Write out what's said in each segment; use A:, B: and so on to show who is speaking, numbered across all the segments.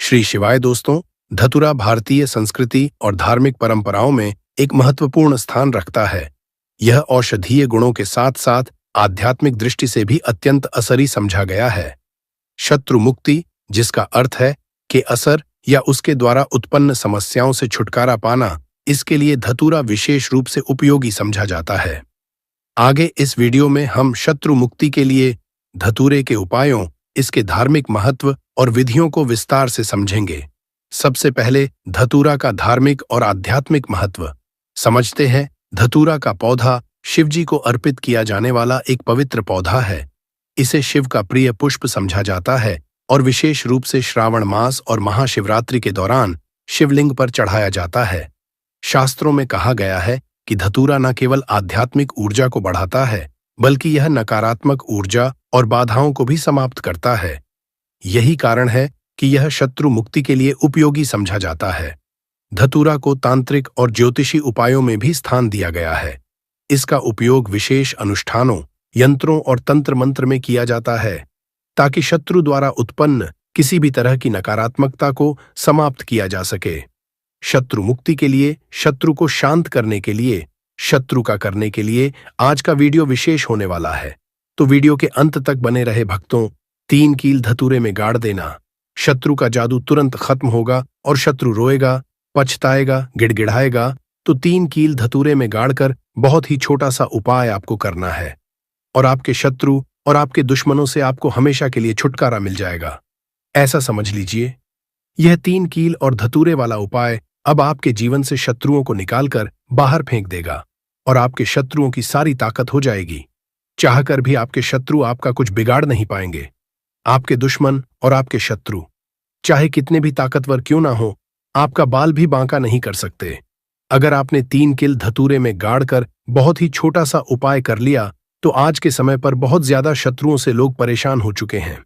A: श्री शिवाय दोस्तों। धतूरा भारतीय संस्कृति और धार्मिक परंपराओं में एक महत्वपूर्ण स्थान रखता है। यह औषधीय गुणों के साथ साथ आध्यात्मिक दृष्टि से भी अत्यंत असरी समझा गया है। शत्रु मुक्ति, जिसका अर्थ है कि असर या उसके द्वारा उत्पन्न समस्याओं से छुटकारा पाना, इसके लिए धतूरा विशेष रूप से उपयोगी समझा जाता है। आगे इस वीडियो में हम शत्रु मुक्ति के लिए धतूरे के उपायों, इसके धार्मिक महत्व और विधियों को विस्तार से समझेंगे। सबसे पहले धतूरा का धार्मिक और आध्यात्मिक महत्व समझते हैं। धतूरा का पौधा शिवजी को अर्पित किया जाने वाला एक पवित्र पौधा है। इसे शिव का प्रिय पुष्प समझा जाता है और विशेष रूप से श्रावण मास और महाशिवरात्रि के दौरान शिवलिंग पर चढ़ाया जाता है। शास्त्रों में कहा गया है कि धतूरा न केवल आध्यात्मिक ऊर्जा को बढ़ाता है, बल्कि यह नकारात्मक ऊर्जा और बाधाओं को भी समाप्त करता है। यही कारण है कि यह शत्रु मुक्ति के लिए उपयोगी समझा जाता है। धतूरा को तांत्रिक और ज्योतिषी उपायों में भी स्थान दिया गया है। इसका उपयोग विशेष अनुष्ठानों, यंत्रों और तंत्र मंत्र में किया जाता है, ताकि शत्रु द्वारा उत्पन्न किसी भी तरह की नकारात्मकता को समाप्त किया जा सके। शत्रु मुक्ति के लिए, शत्रु को शांत करने के लिए, शत्रु का करने के लिए आज का वीडियो विशेष होने वाला है, तो वीडियो के अंत तक बने रहे भक्तों। 3 कील धतूरे में गाड़ देना। शत्रु का जादू तुरंत खत्म होगा और शत्रु रोएगा, पछताएगा, गिड़गिड़ाएगा। तो 3 कील धतूरे में गाड़कर बहुत ही छोटा सा उपाय आपको करना है और आपके शत्रु और आपके दुश्मनों से आपको हमेशा के लिए छुटकारा मिल जाएगा। ऐसा समझ लीजिए, यह 3 कील और धतूरे वाला उपाय अब आपके जीवन से शत्रुओं को निकालकर बाहर फेंक देगा और आपके शत्रुओं की सारी ताकत हो जाएगी। चाहकर भी आपके शत्रु आपका कुछ बिगाड़ नहीं पाएंगे। आपके दुश्मन और आपके शत्रु चाहे कितने भी ताकतवर क्यों ना हो, आपका बाल भी बांका नहीं कर सकते। अगर आपने 3 कील धतूरे में गाड़कर बहुत ही छोटा सा उपाय कर लिया, तो आज के समय पर बहुत ज्यादा शत्रुओं से लोग परेशान हो चुके हैं।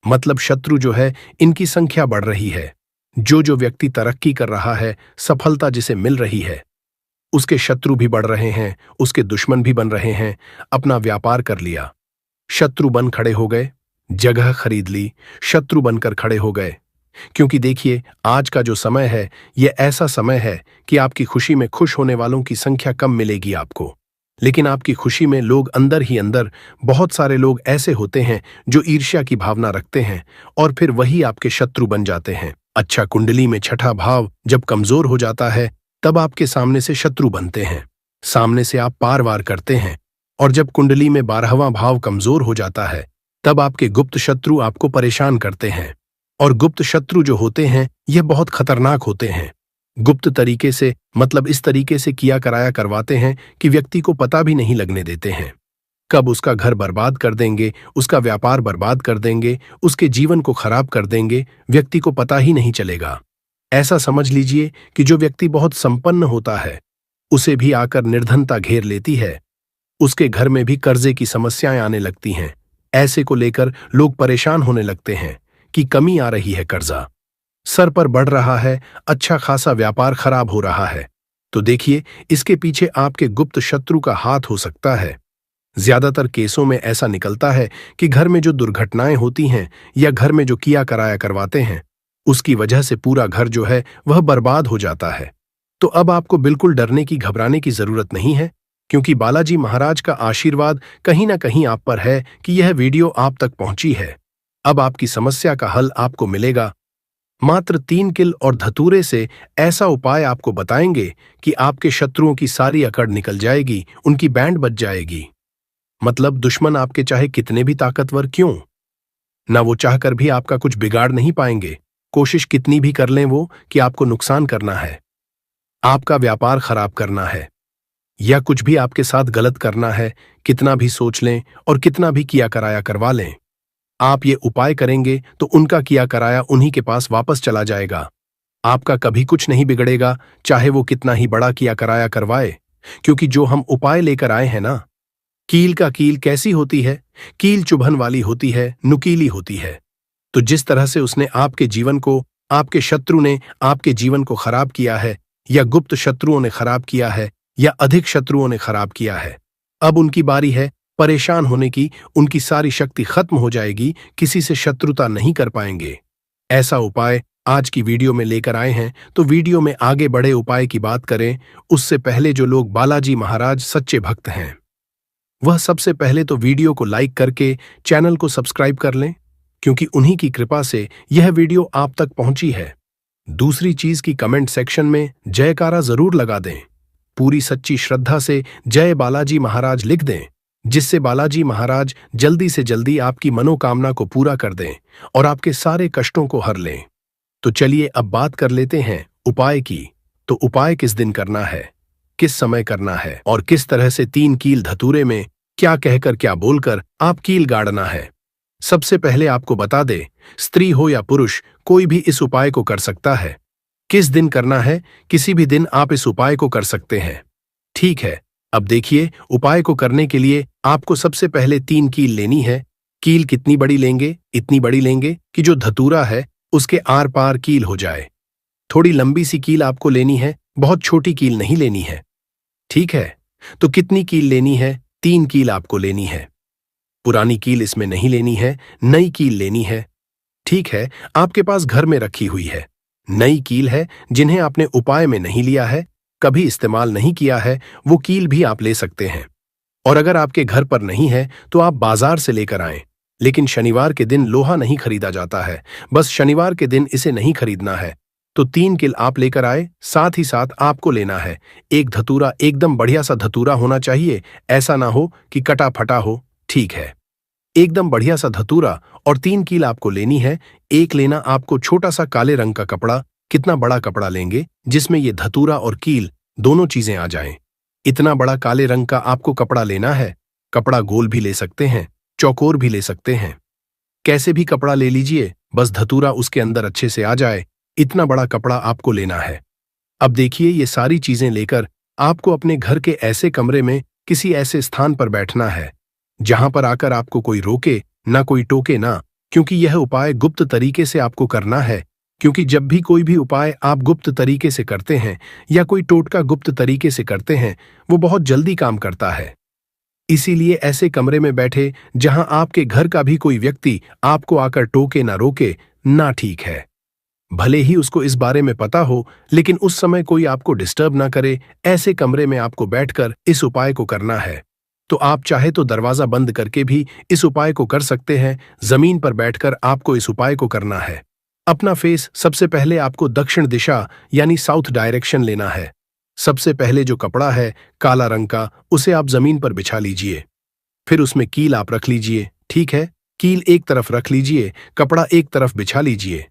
A: मतलब शत्रु जो है, इनकी संख्या बढ़ रही है। जो व्यक्ति तरक्की कर रहा है, सफलता जिसे मिल रही है, उसके शत्रु भी बढ़ रहे हैं, उसके दुश्मन भी बन रहे हैं। अपना व्यापार कर लिया, शत्रु बन खड़े हो गए। जगह खरीद ली, शत्रु बनकर खड़े हो गए। क्योंकि देखिए, आज का जो समय है, यह ऐसा समय है कि आपकी खुशी में खुश होने वालों की संख्या कम मिलेगी आपको। लेकिन आपकी खुशी में लोग अंदर ही अंदर, बहुत सारे लोग ऐसे होते हैं जो ईर्ष्या की भावना रखते हैं और फिर वही आपके शत्रु बन जाते हैं। अच्छा, कुंडली में 6ठा भाव जब कमजोर हो जाता है, तब आपके सामने से शत्रु बनते हैं। सामने से आप पार वार करते हैं। और जब कुंडली में 12वां भाव कमजोर हो जाता है, तब आपके गुप्त शत्रु आपको परेशान करते हैं। और गुप्त शत्रु जो होते हैं, यह बहुत खतरनाक होते हैं। गुप्त तरीके से, मतलब इस तरीके से किया कराया करवाते हैं कि व्यक्ति को पता भी नहीं लगने देते हैं। कब उसका घर बर्बाद कर देंगे, उसका व्यापार बर्बाद कर देंगे, उसके जीवन को खराब कर देंगे, व्यक्ति को पता ही नहीं चलेगा। ऐसा समझ लीजिए कि जो व्यक्ति बहुत संपन्न होता है, उसे भी आकर निर्धनता घेर लेती है। उसके घर में भी कर्जे की समस्याएं आने लगती हैं। ऐसे को लेकर लोग परेशान होने लगते हैं कि कमी आ रही है, कर्जा सर पर बढ़ रहा है, अच्छा खासा व्यापार खराब हो रहा है। तो देखिए, इसके पीछे आपके गुप्त शत्रु का हाथ हो सकता है। ज्यादातर केसों में ऐसा निकलता है कि घर में जो दुर्घटनाएं होती हैं या घर में जो किया कराया करवाते हैं, उसकी वजह से पूरा घर जो है वह बर्बाद हो जाता है। तो अब आपको बिल्कुल डरने की, घबराने की जरूरत नहीं है, क्योंकि बालाजी महाराज का आशीर्वाद कहीं ना कहीं आप पर है कि यह वीडियो आप तक पहुंची है। अब आपकी समस्या का हल आपको मिलेगा। मात्र 3 कील और धतूरे से ऐसा उपाय आपको बताएंगे कि आपके शत्रुओं की सारी अकड़ निकल जाएगी, उनकी बैंड बज जाएगी। मतलब दुश्मन आपके चाहे कितने भी ताकतवर क्यों ना, वो चाहकर भी आपका कुछ बिगाड़ नहीं पाएंगे। कोशिश कितनी भी कर लें वो कि आपको नुकसान करना है, आपका व्यापार खराब करना है, या कुछ भी आपके साथ गलत करना है, कितना भी सोच लें और कितना भी किया कराया करवा लें, आप ये उपाय करेंगे तो उनका किया कराया उन्हीं के पास वापस चला जाएगा। आपका कभी कुछ नहीं बिगड़ेगा, चाहे वो कितना ही बड़ा किया कराया करवाए। क्योंकि जो हम उपाय लेकर आए हैं ना, कील का कील कैसी होती है? कील चुभन वाली होती है, नुकीली होती है। तो जिस तरह से उसने आपके जीवन को, आपके शत्रु ने आपके जीवन को खराब किया है, या गुप्त शत्रुओं ने खराब किया है, या अधिक शत्रुओं ने खराब किया है, अब उनकी बारी है परेशान होने की। उनकी सारी शक्ति खत्म हो जाएगी, किसी से शत्रुता नहीं कर पाएंगे। ऐसा उपाय आज की वीडियो में लेकर आए हैं। तो वीडियो में आगे बढ़े उपाय की बात करें उससे पहले जो लोग बालाजी महाराज सच्चे भक्त हैं वह सबसे पहले तो वीडियो को लाइक करके चैनल को सब्सक्राइब कर लें, क्योंकि उन्हीं की कृपा से यह वीडियो आप तक पहुंची है। दूसरी चीज की कमेंट सेक्शन में जयकारा जरूर लगा दें, पूरी सच्ची श्रद्धा से जय बालाजी महाराज लिख दें, जिससे बालाजी महाराज जल्दी से जल्दी आपकी मनोकामना को पूरा कर दें और आपके सारे कष्टों को हर लें। तो चलिए अब बात कर लेते हैं उपाय की। तो उपाय किस दिन करना है, किस समय करना है और किस तरह से 3 कील धतूरे में क्या कहकर क्या बोलकर आप कील गाड़ना है। सबसे पहले आपको बता दे, स्त्री हो या पुरुष कोई भी इस उपाय को कर सकता है। किस दिन करना है, किसी भी दिन आप इस उपाय को कर सकते हैं। ठीक है, अब देखिए उपाय को करने के लिए आपको सबसे पहले 3 कील लेनी है। कील कितनी बड़ी लेंगे, इतनी बड़ी लेंगे कि जो धतूरा है उसके आर पार कील हो जाए। थोड़ी लंबी सी कील आपको लेनी है, बहुत छोटी कील नहीं लेनी है। ठीक है, तो कितनी कील लेनी है? 3 कील आपको लेनी है। पुरानी कील इसमें नहीं लेनी है, नई कील लेनी है। ठीक है, आपके पास घर में रखी हुई है नई कील है, जिन्हें आपने उपाय में नहीं लिया है, कभी इस्तेमाल नहीं किया है, वो कील भी आप ले सकते हैं। और अगर आपके घर पर नहीं है तो आप बाजार से लेकर आएं। लेकिन शनिवार के दिन लोहा नहीं खरीदा जाता है, बस शनिवार के दिन इसे नहीं खरीदना है। तो 3 कील आप लेकर आए। साथ ही साथ आपको लेना है एक धतूरा, एकदम बढ़िया सा धतूरा होना चाहिए, ऐसा ना हो कि कटा फटा हो। ठीक है, एकदम बढ़िया सा धतूरा और 3 कील आपको लेनी है। एक लेना आपको छोटा सा काले रंग का कपड़ा। कितना बड़ा कपड़ा लेंगे जिसमें ये धतूरा और कील दोनों चीजें आ जाएं। इतना बड़ा काले रंग का आपको कपड़ा लेना है। कपड़ा गोल भी ले सकते हैं, चौकोर भी ले सकते हैं, कैसे भी कपड़ा ले लीजिए, बस धतूरा उसके अंदर अच्छे से आ जाए, इतना बड़ा कपड़ा आपको लेना है। अब देखिए, ये सारी चीजें लेकर आपको अपने घर के ऐसे कमरे में किसी ऐसे स्थान पर बैठना है जहां पर आकर आपको कोई रोके ना, कोई टोके ना, क्योंकि यह उपाय गुप्त तरीके से आपको करना है। क्योंकि जब भी कोई भी उपाय आप गुप्त तरीके से करते हैं या कोई टोटका गुप्त तरीके से करते हैं, वो बहुत जल्दी काम करता है। इसीलिए ऐसे कमरे में बैठे जहां आपके घर का भी कोई व्यक्ति आपको आकर टोके ना, रोके ना। ठीक है, भले ही उसको इस बारे में पता हो, लेकिन उस समय कोई आपको डिस्टर्ब ना करे, ऐसे कमरे में आपको बैठकर इस उपाय को करना है। तो आप चाहे तो दरवाजा बंद करके भी इस उपाय को कर सकते हैं। जमीन पर बैठकर आपको इस उपाय को करना है। अपना फेस सबसे पहले आपको दक्षिण दिशा यानी साउथ डायरेक्शन लेना है। सबसे पहले जो कपड़ा है काला रंग का, उसे आप जमीन पर बिछा लीजिए। फिर उसमें कील आप रख लीजिए। ठीक है, कील एक तरफ रख लीजिए, कपड़ा एक तरफ बिछा लीजिए।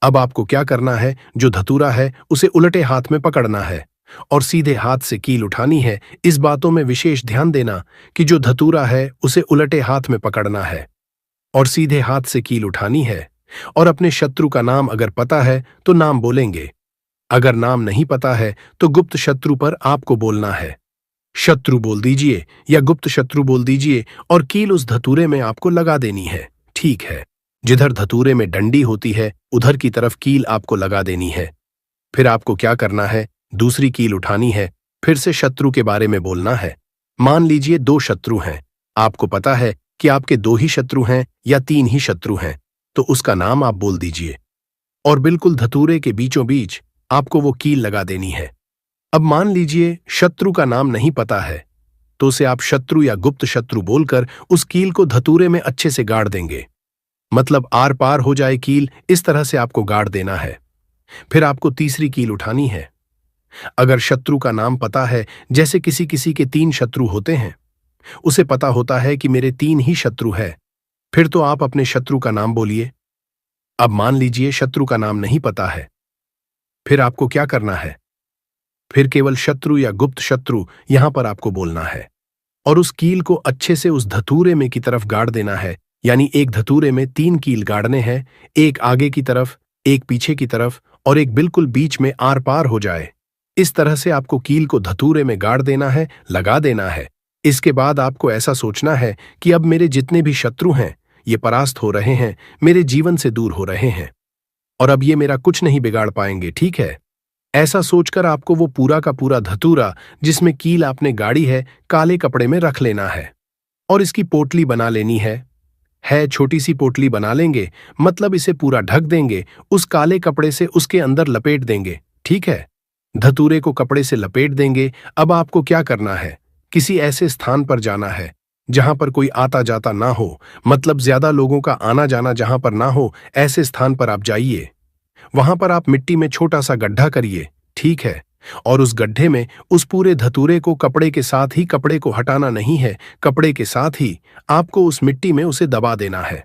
A: अब आपको क्या करना है, जो धतूरा है उसे उलटे हाथ में पकड़ना है और सीधे हाथ से कील उठानी है। इस बातों में विशेष ध्यान देना कि जो धतूरा है उसे उलटे हाथ में पकड़ना है और सीधे हाथ से कील उठानी है। और अपने शत्रु का नाम अगर पता है तो नाम बोलेंगे, अगर नाम नहीं पता है तो गुप्त शत्रु पर आपको बोलना है। शत्रु बोल दीजिए या गुप्त शत्रु बोल दीजिए और कील उस धतूरे में आपको लगा देनी है। ठीक है, जिधर धतूरे में डंडी होती है उधर की तरफ कील आपको लगा देनी है। फिर आपको क्या करना है, दूसरी कील उठानी है, फिर से शत्रु के बारे में बोलना है। मान लीजिए 2 शत्रु हैं, आपको पता है कि आपके 2 ही शत्रु हैं या 3 ही शत्रु हैं, तो उसका नाम आप बोल दीजिए और बिल्कुल धतूरे के बीचों बीच आपको वो कील लगा देनी है। अब मान लीजिए शत्रु का नाम नहीं पता है, तो उसे आप शत्रु या गुप्त शत्रु बोलकर उस कील को धतूरे में अच्छे से गाड़ देंगे, मतलब आर पार हो जाए कील, इस तरह से आपको गाड़ देना है। फिर आपको तीसरी कील उठानी है। अगर शत्रु का नाम पता है, जैसे किसी किसी के 3 शत्रु होते हैं, उसे पता होता है कि मेरे 3 ही शत्रु है, फिर तो आप अपने शत्रु का नाम बोलिए। अब मान लीजिए शत्रु का नाम नहीं पता है, फिर आपको क्या करना है, फिर केवल शत्रु या गुप्त शत्रु यहां पर आपको बोलना है और उस कील को अच्छे से उस धतूरे में की तरफ गाड़ देना है। यानी एक धतूरे में 3 कील गाड़ने हैं, एक आगे की तरफ, एक पीछे की तरफ और एक बिल्कुल बीच में आर पार हो जाए। इस तरह से आपको कील को धतूरे में गाड़ देना है, लगा देना है। इसके बाद आपको ऐसा सोचना है कि अब मेरे जितने भी शत्रु हैं ये परास्त हो रहे हैं, मेरे जीवन से दूर हो रहे हैं और अब ये मेरा कुछ नहीं बिगाड़ पाएंगे। ठीक है, ऐसा सोचकर आपको वो पूरा का पूरा धतूरा जिसमें कील आपने गाड़ी है काले कपड़े में रख लेना है और इसकी पोटली बना लेनी है। है छोटी सी पोटली बना लेंगे, मतलब इसे पूरा ढक देंगे, उस काले कपड़े से उसके अंदर लपेट देंगे, ठीक है। धतूरे को कपड़े से लपेट देंगे। अब आपको क्या करना है, किसी ऐसे स्थान पर जाना है जहां पर कोई आता जाता ना हो, मतलब ज्यादा लोगों का आना जाना जहां पर ना हो, ऐसे स्थान पर आप जाइए। वहां पर आप मिट्टी में छोटा सा गड्ढा करिए, ठीक है। और उस गड्ढे में उस पूरे धतूरे को कपड़े के साथ ही, कपड़े को हटाना नहीं है, कपड़े के साथ ही आपको उस मिट्टी में उसे दबा देना है।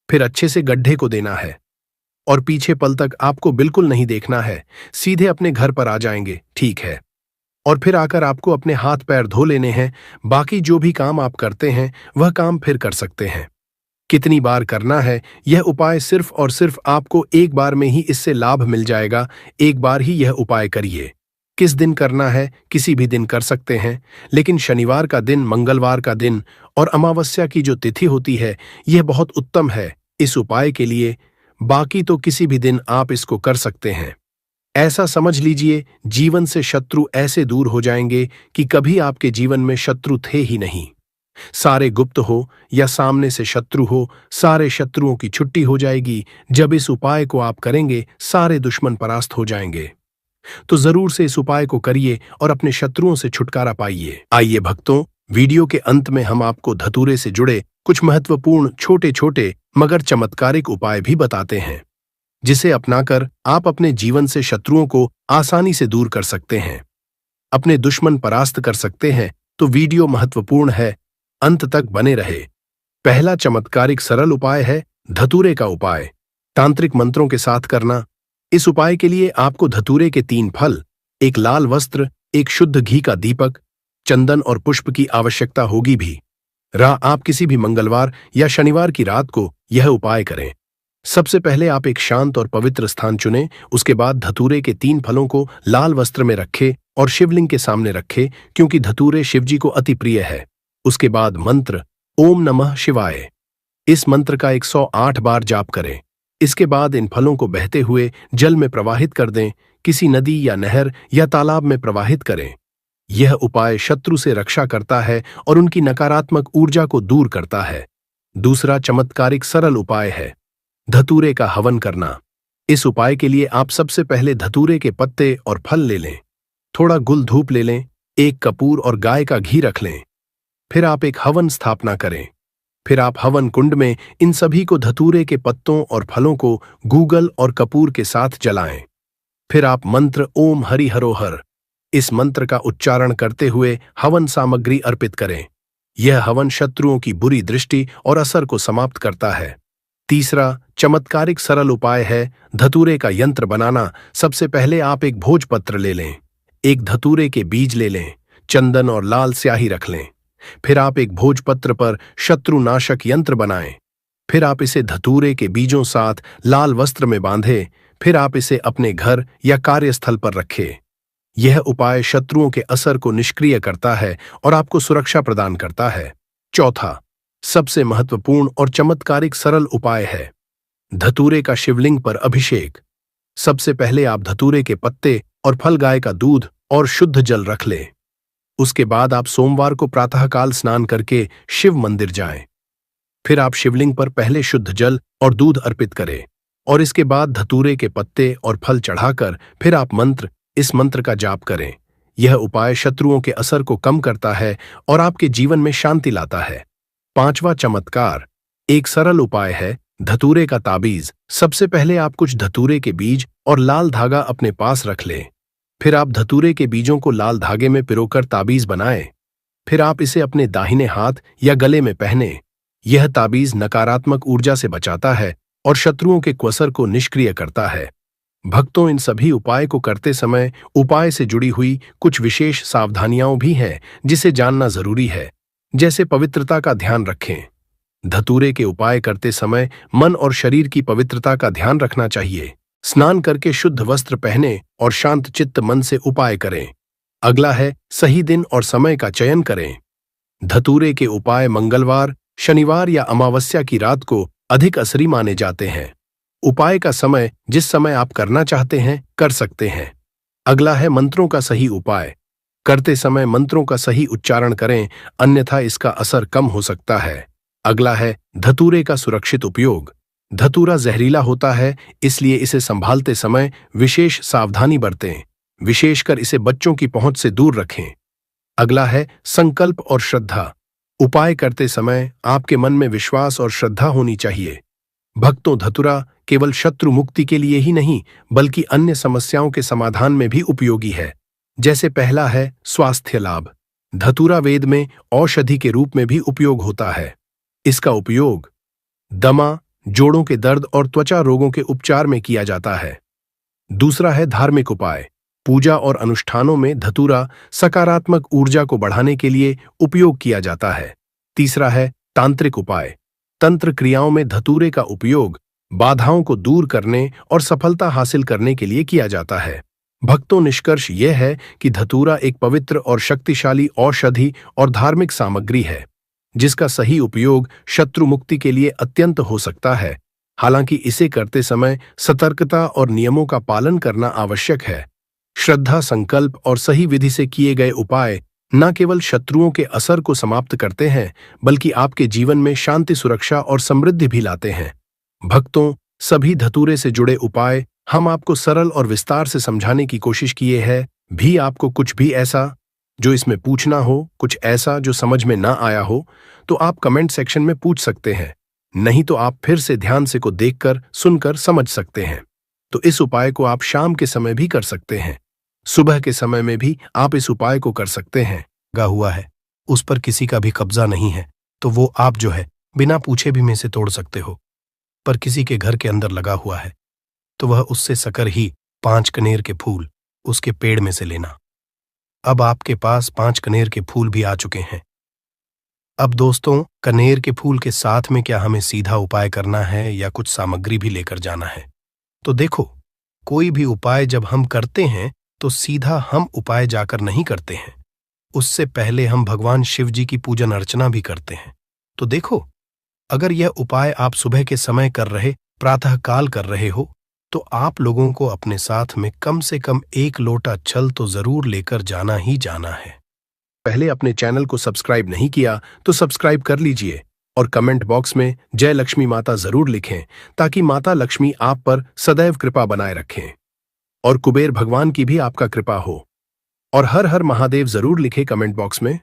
A: फिर अच्छे से गड्ढे को देना है और पीछे पल तक आपको बिल्कुल नहीं देखना है, सीधे अपने घर पर आ जाएंगे, ठीक है। और फिर आकर आपको अपने हाथ पैर धो लेने हैं। बाकी जो भी काम आप करते हैं वह काम फिर कर सकते हैं। कितनी बार करना है, यह उपाय सिर्फ और सिर्फ आपको एक बार में ही इससे लाभ मिल जाएगा। एक बार ही यह उपाय करिए। किस दिन करना है, किसी भी दिन कर सकते हैं, लेकिन शनिवार का दिन, मंगलवार का दिन और अमावस्या की जो तिथि होती है, यह बहुत उत्तम है इस उपाय के लिए। बाकी तो किसी भी दिन आप इसको कर सकते हैं। ऐसा समझ लीजिए, जीवन से शत्रु ऐसे दूर हो जाएंगे कि कभी आपके जीवन में शत्रु थे ही नहीं। सारे गुप्त हो या सामने से शत्रु हो, सारे शत्रुओं की छुट्टी हो जाएगी। जब इस उपाय को आप करेंगे, सारे दुश्मन परास्त हो जाएंगे। तो जरूर से इस उपाय को करिए और अपने शत्रुओं से छुटकारा पाइए। आइए भक्तों, वीडियो के अंत में हम आपको धतूरे से जुड़े कुछ महत्वपूर्ण छोटे छोटे मगर चमत्कारिक उपाय भी बताते हैं, जिसे अपनाकर आप अपने जीवन से शत्रुओं को आसानी से दूर कर सकते हैं, अपने दुश्मन परास्त कर सकते हैं। तो वीडियो महत्वपूर्ण है, अंत तक बने रहे। पहला चमत्कारिक सरल उपाय है धतूरे का उपाय, तांत्रिक मंत्रों के साथ करना। इस उपाय के लिए आपको धतूरे के 3 फल, एक लाल वस्त्र, एक शुद्ध घी का दीपक, चंदन और पुष्प की आवश्यकता होगी भी। आप किसी भी मंगलवार या शनिवार की रात को यह उपाय करें। सबसे पहले आप एक शांत और पवित्र स्थान चुनें। उसके बाद धतूरे के 3 फलों को लाल वस्त्र में रखें और शिवलिंग के सामने रखें, क्योंकि धतूरे शिवजी को अति प्रिय है। उसके बाद मंत्र ओम नमः शिवाय, इस मंत्र का 108 बार जाप करें। इसके बाद इन फलों को बहते हुए जल में प्रवाहित कर दें, किसी नदी या नहर या तालाब में प्रवाहित करें। यह उपाय शत्रु से रक्षा करता है और उनकी नकारात्मक ऊर्जा को दूर करता है। दूसरा चमत्कारिक सरल उपाय है धतूरे का हवन करना। इस उपाय के लिए आप सबसे पहले धतूरे के पत्ते और फल ले लें, थोड़ा गुल धूप ले लें, एक कपूर और गाय का घी रख लें। फिर आप एक हवन स्थापना करें। फिर आप हवन कुंड में इन सभी को, धतूरे के पत्तों और फलों को गूगल और कपूर के साथ जलाएं। फिर आप मंत्र ओम हरि हरो हर, इस मंत्र का उच्चारण करते हुए हवन सामग्री अर्पित करें। यह हवन शत्रुओं की बुरी दृष्टि और असर को समाप्त करता है। तीसरा चमत्कारिक सरल उपाय है धतूरे का यंत्र बनाना। सबसे पहले आप एक भोजपत्र ले लें, एक धतूरे के बीज ले लें, चंदन और लाल स्याही रख लें। फिर आप एक भोजपत्र पर शत्रुनाशक यंत्र बनाएं। फिर आप इसे धतूरे के बीजों साथ लाल वस्त्र में बांधें। फिर आप इसे अपने घर या कार्यस्थल पर रखें। यह उपाय शत्रुओं के असर को निष्क्रिय करता है और आपको सुरक्षा प्रदान करता है। चौथा सबसे महत्वपूर्ण और चमत्कारिक सरल उपाय है धतूरे का शिवलिंग पर अभिषेक। सबसे पहले आप धतूरे के पत्ते और फल, गाय का दूध और शुद्ध जल रख लें। उसके बाद आप सोमवार को प्रातःकाल स्नान करके शिव मंदिर जाएं। फिर आप शिवलिंग पर पहले शुद्ध जल और दूध अर्पित करें और इसके बाद धतूरे के पत्ते और फल चढ़ाकर फिर आप इस मंत्र का जाप करें। यह उपाय शत्रुओं के असर को कम करता है और आपके जीवन में शांति लाता है। पांचवा चमत्कार एक सरल उपाय है धतूरे का ताबीज। सबसे पहले आप कुछ धतूरे के बीज और लाल धागा अपने पास रख लें। फिर आप धतूरे के बीजों को लाल धागे में पिरोकर ताबीज बनाएं। फिर आप इसे अपने दाहिने हाथ या गले में पहने। यह ताबीज नकारात्मक ऊर्जा से बचाता है और शत्रुओं के कुअसर को निष्क्रिय करता है। भक्तों, इन सभी उपाय को करते समय उपाय से जुड़ी हुई कुछ विशेष सावधानियां भी हैं जिसे जानना जरूरी है। जैसे पवित्रता का ध्यान रखें। धतूरे के उपाय करते समय मन और शरीर की पवित्रता का ध्यान रखना चाहिए। स्नान करके शुद्ध वस्त्र पहने और शांत चित्त मन से उपाय करें। अगला है सही दिन और समय का चयन करें। धतूरे के उपाय मंगलवार, शनिवार या अमावस्या की रात को अधिक असरी माने जाते हैं। उपाय का समय जिस समय आप करना चाहते हैं कर सकते हैं। अगला है मंत्रों का सही उपाय। करते समय मंत्रों का सही उच्चारण करें, अन्यथा इसका असर कम हो सकता है। अगला है धतूरे का सुरक्षित उपयोग। धतूरा जहरीला होता है, इसलिए इसे संभालते समय विशेष सावधानी बरतें, विशेषकर इसे बच्चों की पहुंच से दूर रखें। अगला है संकल्प और श्रद्धा। उपाय करते समय आपके मन में विश्वास और श्रद्धा होनी चाहिए। भक्तों, धतूरा केवल शत्रु मुक्ति के लिए ही नहीं बल्कि अन्य समस्याओं के समाधान में भी उपयोगी है। जैसे पहला है स्वास्थ्य लाभ। धतूरा वेद में औषधि के रूप में भी उपयोग होता है। इसका उपयोग दमा, जोड़ों के दर्द और त्वचा रोगों के उपचार में किया जाता है। दूसरा है धार्मिक उपाय। पूजा और अनुष्ठानों में धतूरा सकारात्मक ऊर्जा को बढ़ाने के लिए उपयोग किया जाता है। तीसरा है तांत्रिक उपाय। तंत्र क्रियाओं में धतूरे का उपयोग बाधाओं को दूर करने और सफलता हासिल करने के लिए किया जाता है। भक्तों, निष्कर्ष यह है कि धतूरा एक पवित्र और शक्तिशाली औषधि और धार्मिक सामग्री है, जिसका सही उपयोग शत्रु मुक्ति के लिए अत्यंत हो सकता है। हालांकि इसे करते समय सतर्कता और नियमों का पालन करना आवश्यक है। श्रद्धा, संकल्प और सही विधि से किए गए उपाय न केवल शत्रुओं के असर को समाप्त करते हैं बल्कि आपके जीवन में शांति, सुरक्षा और समृद्धि भी लाते हैं। भक्तों, सभी धतूरे से जुड़े उपाय हम आपको सरल और विस्तार से समझाने की कोशिश किए हैं। भी आपको कुछ भी ऐसा जो इसमें पूछना हो, कुछ ऐसा जो समझ में ना आया हो, तो आप कमेंट सेक्शन में पूछ सकते हैं। नहीं तो आप फिर से ध्यान से को देखकर, सुनकर समझ सकते हैं। तो इस उपाय को आप शाम के समय भी कर सकते हैं, सुबह के समय में भी आप इस उपाय को कर सकते हैं। गा हुआ है, उस पर किसी का भी कब्जा नहीं है, तो वो आप जो है बिना पूछे भी में से तोड़ सकते हो। पर किसी के घर के अंदर लगा हुआ है तो वह उससे सकर ही 5 कनेर के फूल उसके पेड़ में से लेना। अब आपके पास 5 कनेर के फूल भी आ चुके हैं। अब दोस्तों, कनेर के फूल के साथ में क्या हमें सीधा उपाय करना है या कुछ सामग्री भी लेकर जाना है? तो देखो, कोई भी उपाय जब हम करते हैं तो सीधा हम उपाय जाकर नहीं करते हैं, उससे पहले हम भगवान शिव जी की पूजन अर्चना भी करते हैं। तो देखो, अगर यह उपाय आप सुबह के समय कर रहे, प्रातःकाल कर रहे हो, तो आप लोगों को अपने साथ में कम से कम 1 लोटा छल तो जरूर लेकर जाना ही जाना है। पहले अपने चैनल को सब्सक्राइब नहीं किया तो सब्सक्राइब कर लीजिए और कमेंट बॉक्स में जय लक्ष्मी माता जरूर लिखें, ताकि माता लक्ष्मी आप पर सदैव कृपा बनाए रखें और कुबेर भगवान की भी आपका कृपा हो। और हर हर महादेव जरूर लिखे कमेंट बॉक्स में।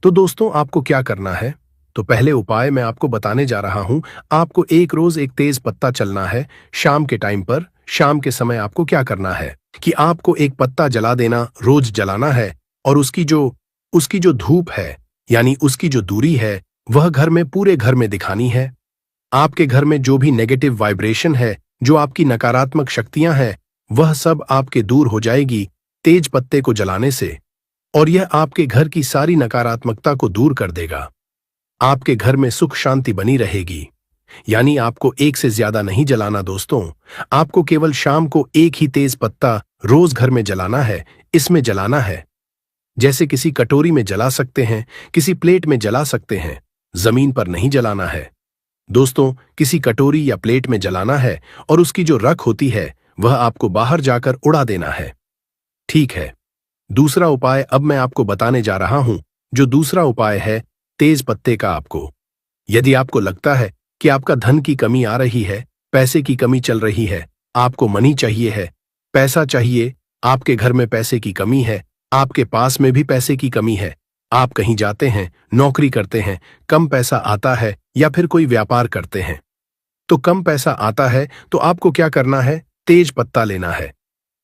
A: तो दोस्तों, आपको क्या करना है? तो पहले उपाय मैं आपको बताने जा रहा हूं। आपको एक रोज एक तेज पत्ता चलना है शाम के टाइम पर। शाम के समय आपको क्या करना है कि आपको एक पत्ता जला देना, रोज जलाना है, और उसकी जो धूप है यानी उसकी जो दूरी है वह घर में, पूरे घर में दिखानी है। आपके घर में जो भी नेगेटिव वाइब्रेशन है, जो आपकी नकारात्मक शक्तियां हैं, वह सब आपके दूर हो जाएगी तेज पत्ते को जलाने से, और यह आपके घर की सारी नकारात्मकता को दूर कर देगा। आपके घर में सुख शांति बनी रहेगी। यानी आपको एक से ज्यादा नहीं जलाना दोस्तों, आपको केवल शाम को एक ही तेज पत्ता रोज घर में जलाना है। इसमें जलाना है जैसे किसी कटोरी में जला सकते हैं, किसी प्लेट में जला सकते हैं, जमीन पर नहीं जलाना है दोस्तों। किसी कटोरी या प्लेट में जलाना है और उसकी जो रख होती है वह आपको बाहर जाकर उड़ा देना है। ठीक है, दूसरा उपाय अब मैं आपको बताने जा रहा हूं। जो दूसरा उपाय है तेज पत्ते का। आपको यदि आपको लगता है कि आपका धन की कमी आ रही है, पैसे की कमी चल रही है, आपको मनी चाहिए है, पैसा चाहिए, आपके घर में पैसे की कमी है, आपके पास में भी पैसे की कमी है, आप कहीं जाते हैं, नौकरी करते हैं, कम पैसा आता है, या फिर कोई व्यापार करते हैं तो कम पैसा आता है, तो आपको क्या करना है? तेज पत्ता लेना है।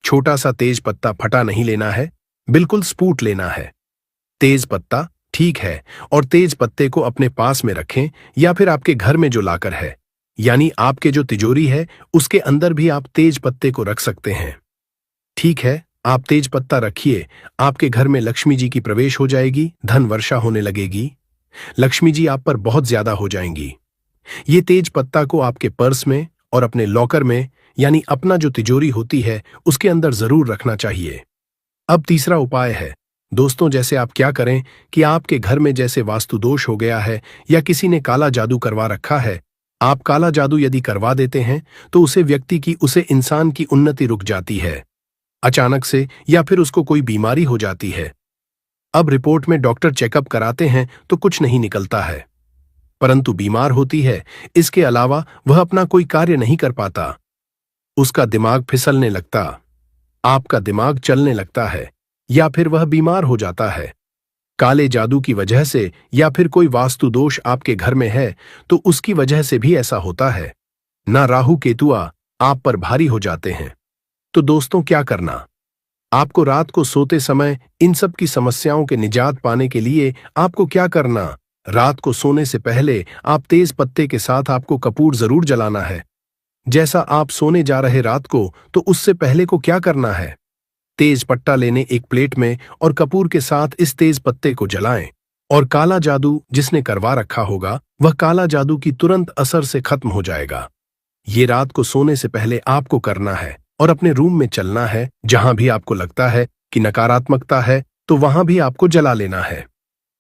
A: छोटा सा तेज पत्ता फटा नहीं लेना है, बिल्कुल स्पूट लेना है तेज पत्ता। ठीक है, और तेज पत्ते को अपने पास में रखें या फिर आपके घर में जो लाकर है, यानी आपके जो तिजोरी है उसके अंदर भी आप तेज पत्ते को रख सकते हैं। ठीक है, आप तेज पत्ता रखिए, आपके घर में लक्ष्मी जी की प्रवेश हो जाएगी, धन वर्षा होने लगेगी, लक्ष्मी जी आप पर बहुत ज्यादा हो जाएंगी। ये तेज पत्ता को आपके पर्स में और अपने लॉकर में, यानी अपना जो तिजोरी होती है उसके अंदर जरूर रखना चाहिए। अब तीसरा उपाय है दोस्तों, जैसे आप क्या करें कि आपके घर में जैसे वास्तु दोष हो गया है या किसी ने काला जादू करवा रखा है, आप काला जादू यदि करवा देते हैं तो उसे इंसान की उन्नति रुक जाती है अचानक से, या फिर उसको कोई बीमारी हो जाती है। अब रिपोर्ट में डॉक्टर चेकअप कराते हैं तो कुछ नहीं निकलता है। परंतु बीमार होती है, इसके अलावा वह अपना कोई कार्य नहीं कर पाता। उसका दिमाग फिसलने लगता, आपका दिमाग चलने लगता है, या फिर वह बीमार हो जाता है। काले जादू की वजह से या फिर कोई वास्तु दोष आपके घर में है तो उसकी वजह से भी ऐसा होता है। ना राहु केतुआ आप पर भारी हो जाते हैं। तो दोस्तों, क्या करना? आपको रात को सोते समय इन सब की समस्याओं के निजात पाने के लिए आपको क्या करना? रात को सोने से पहले आप तेज पत्ते के साथ आपको कपूर जरूर जलाना है। जैसा आप सोने जा रहे रात को, तो उससे पहले को क्या करना है? तेज पत्ता लेने एक प्लेट में और कपूर के साथ इस तेज पत्ते को जलाएं और काला जादू जिसने करवा रखा होगा वह काला जादू की तुरंत असर से खत्म हो जाएगा। ये रात को सोने से पहले आपको करना है और अपने रूम में चलना है। जहां भी आपको लगता है कि नकारात्मकता है तो वहां भी आपको जला लेना है।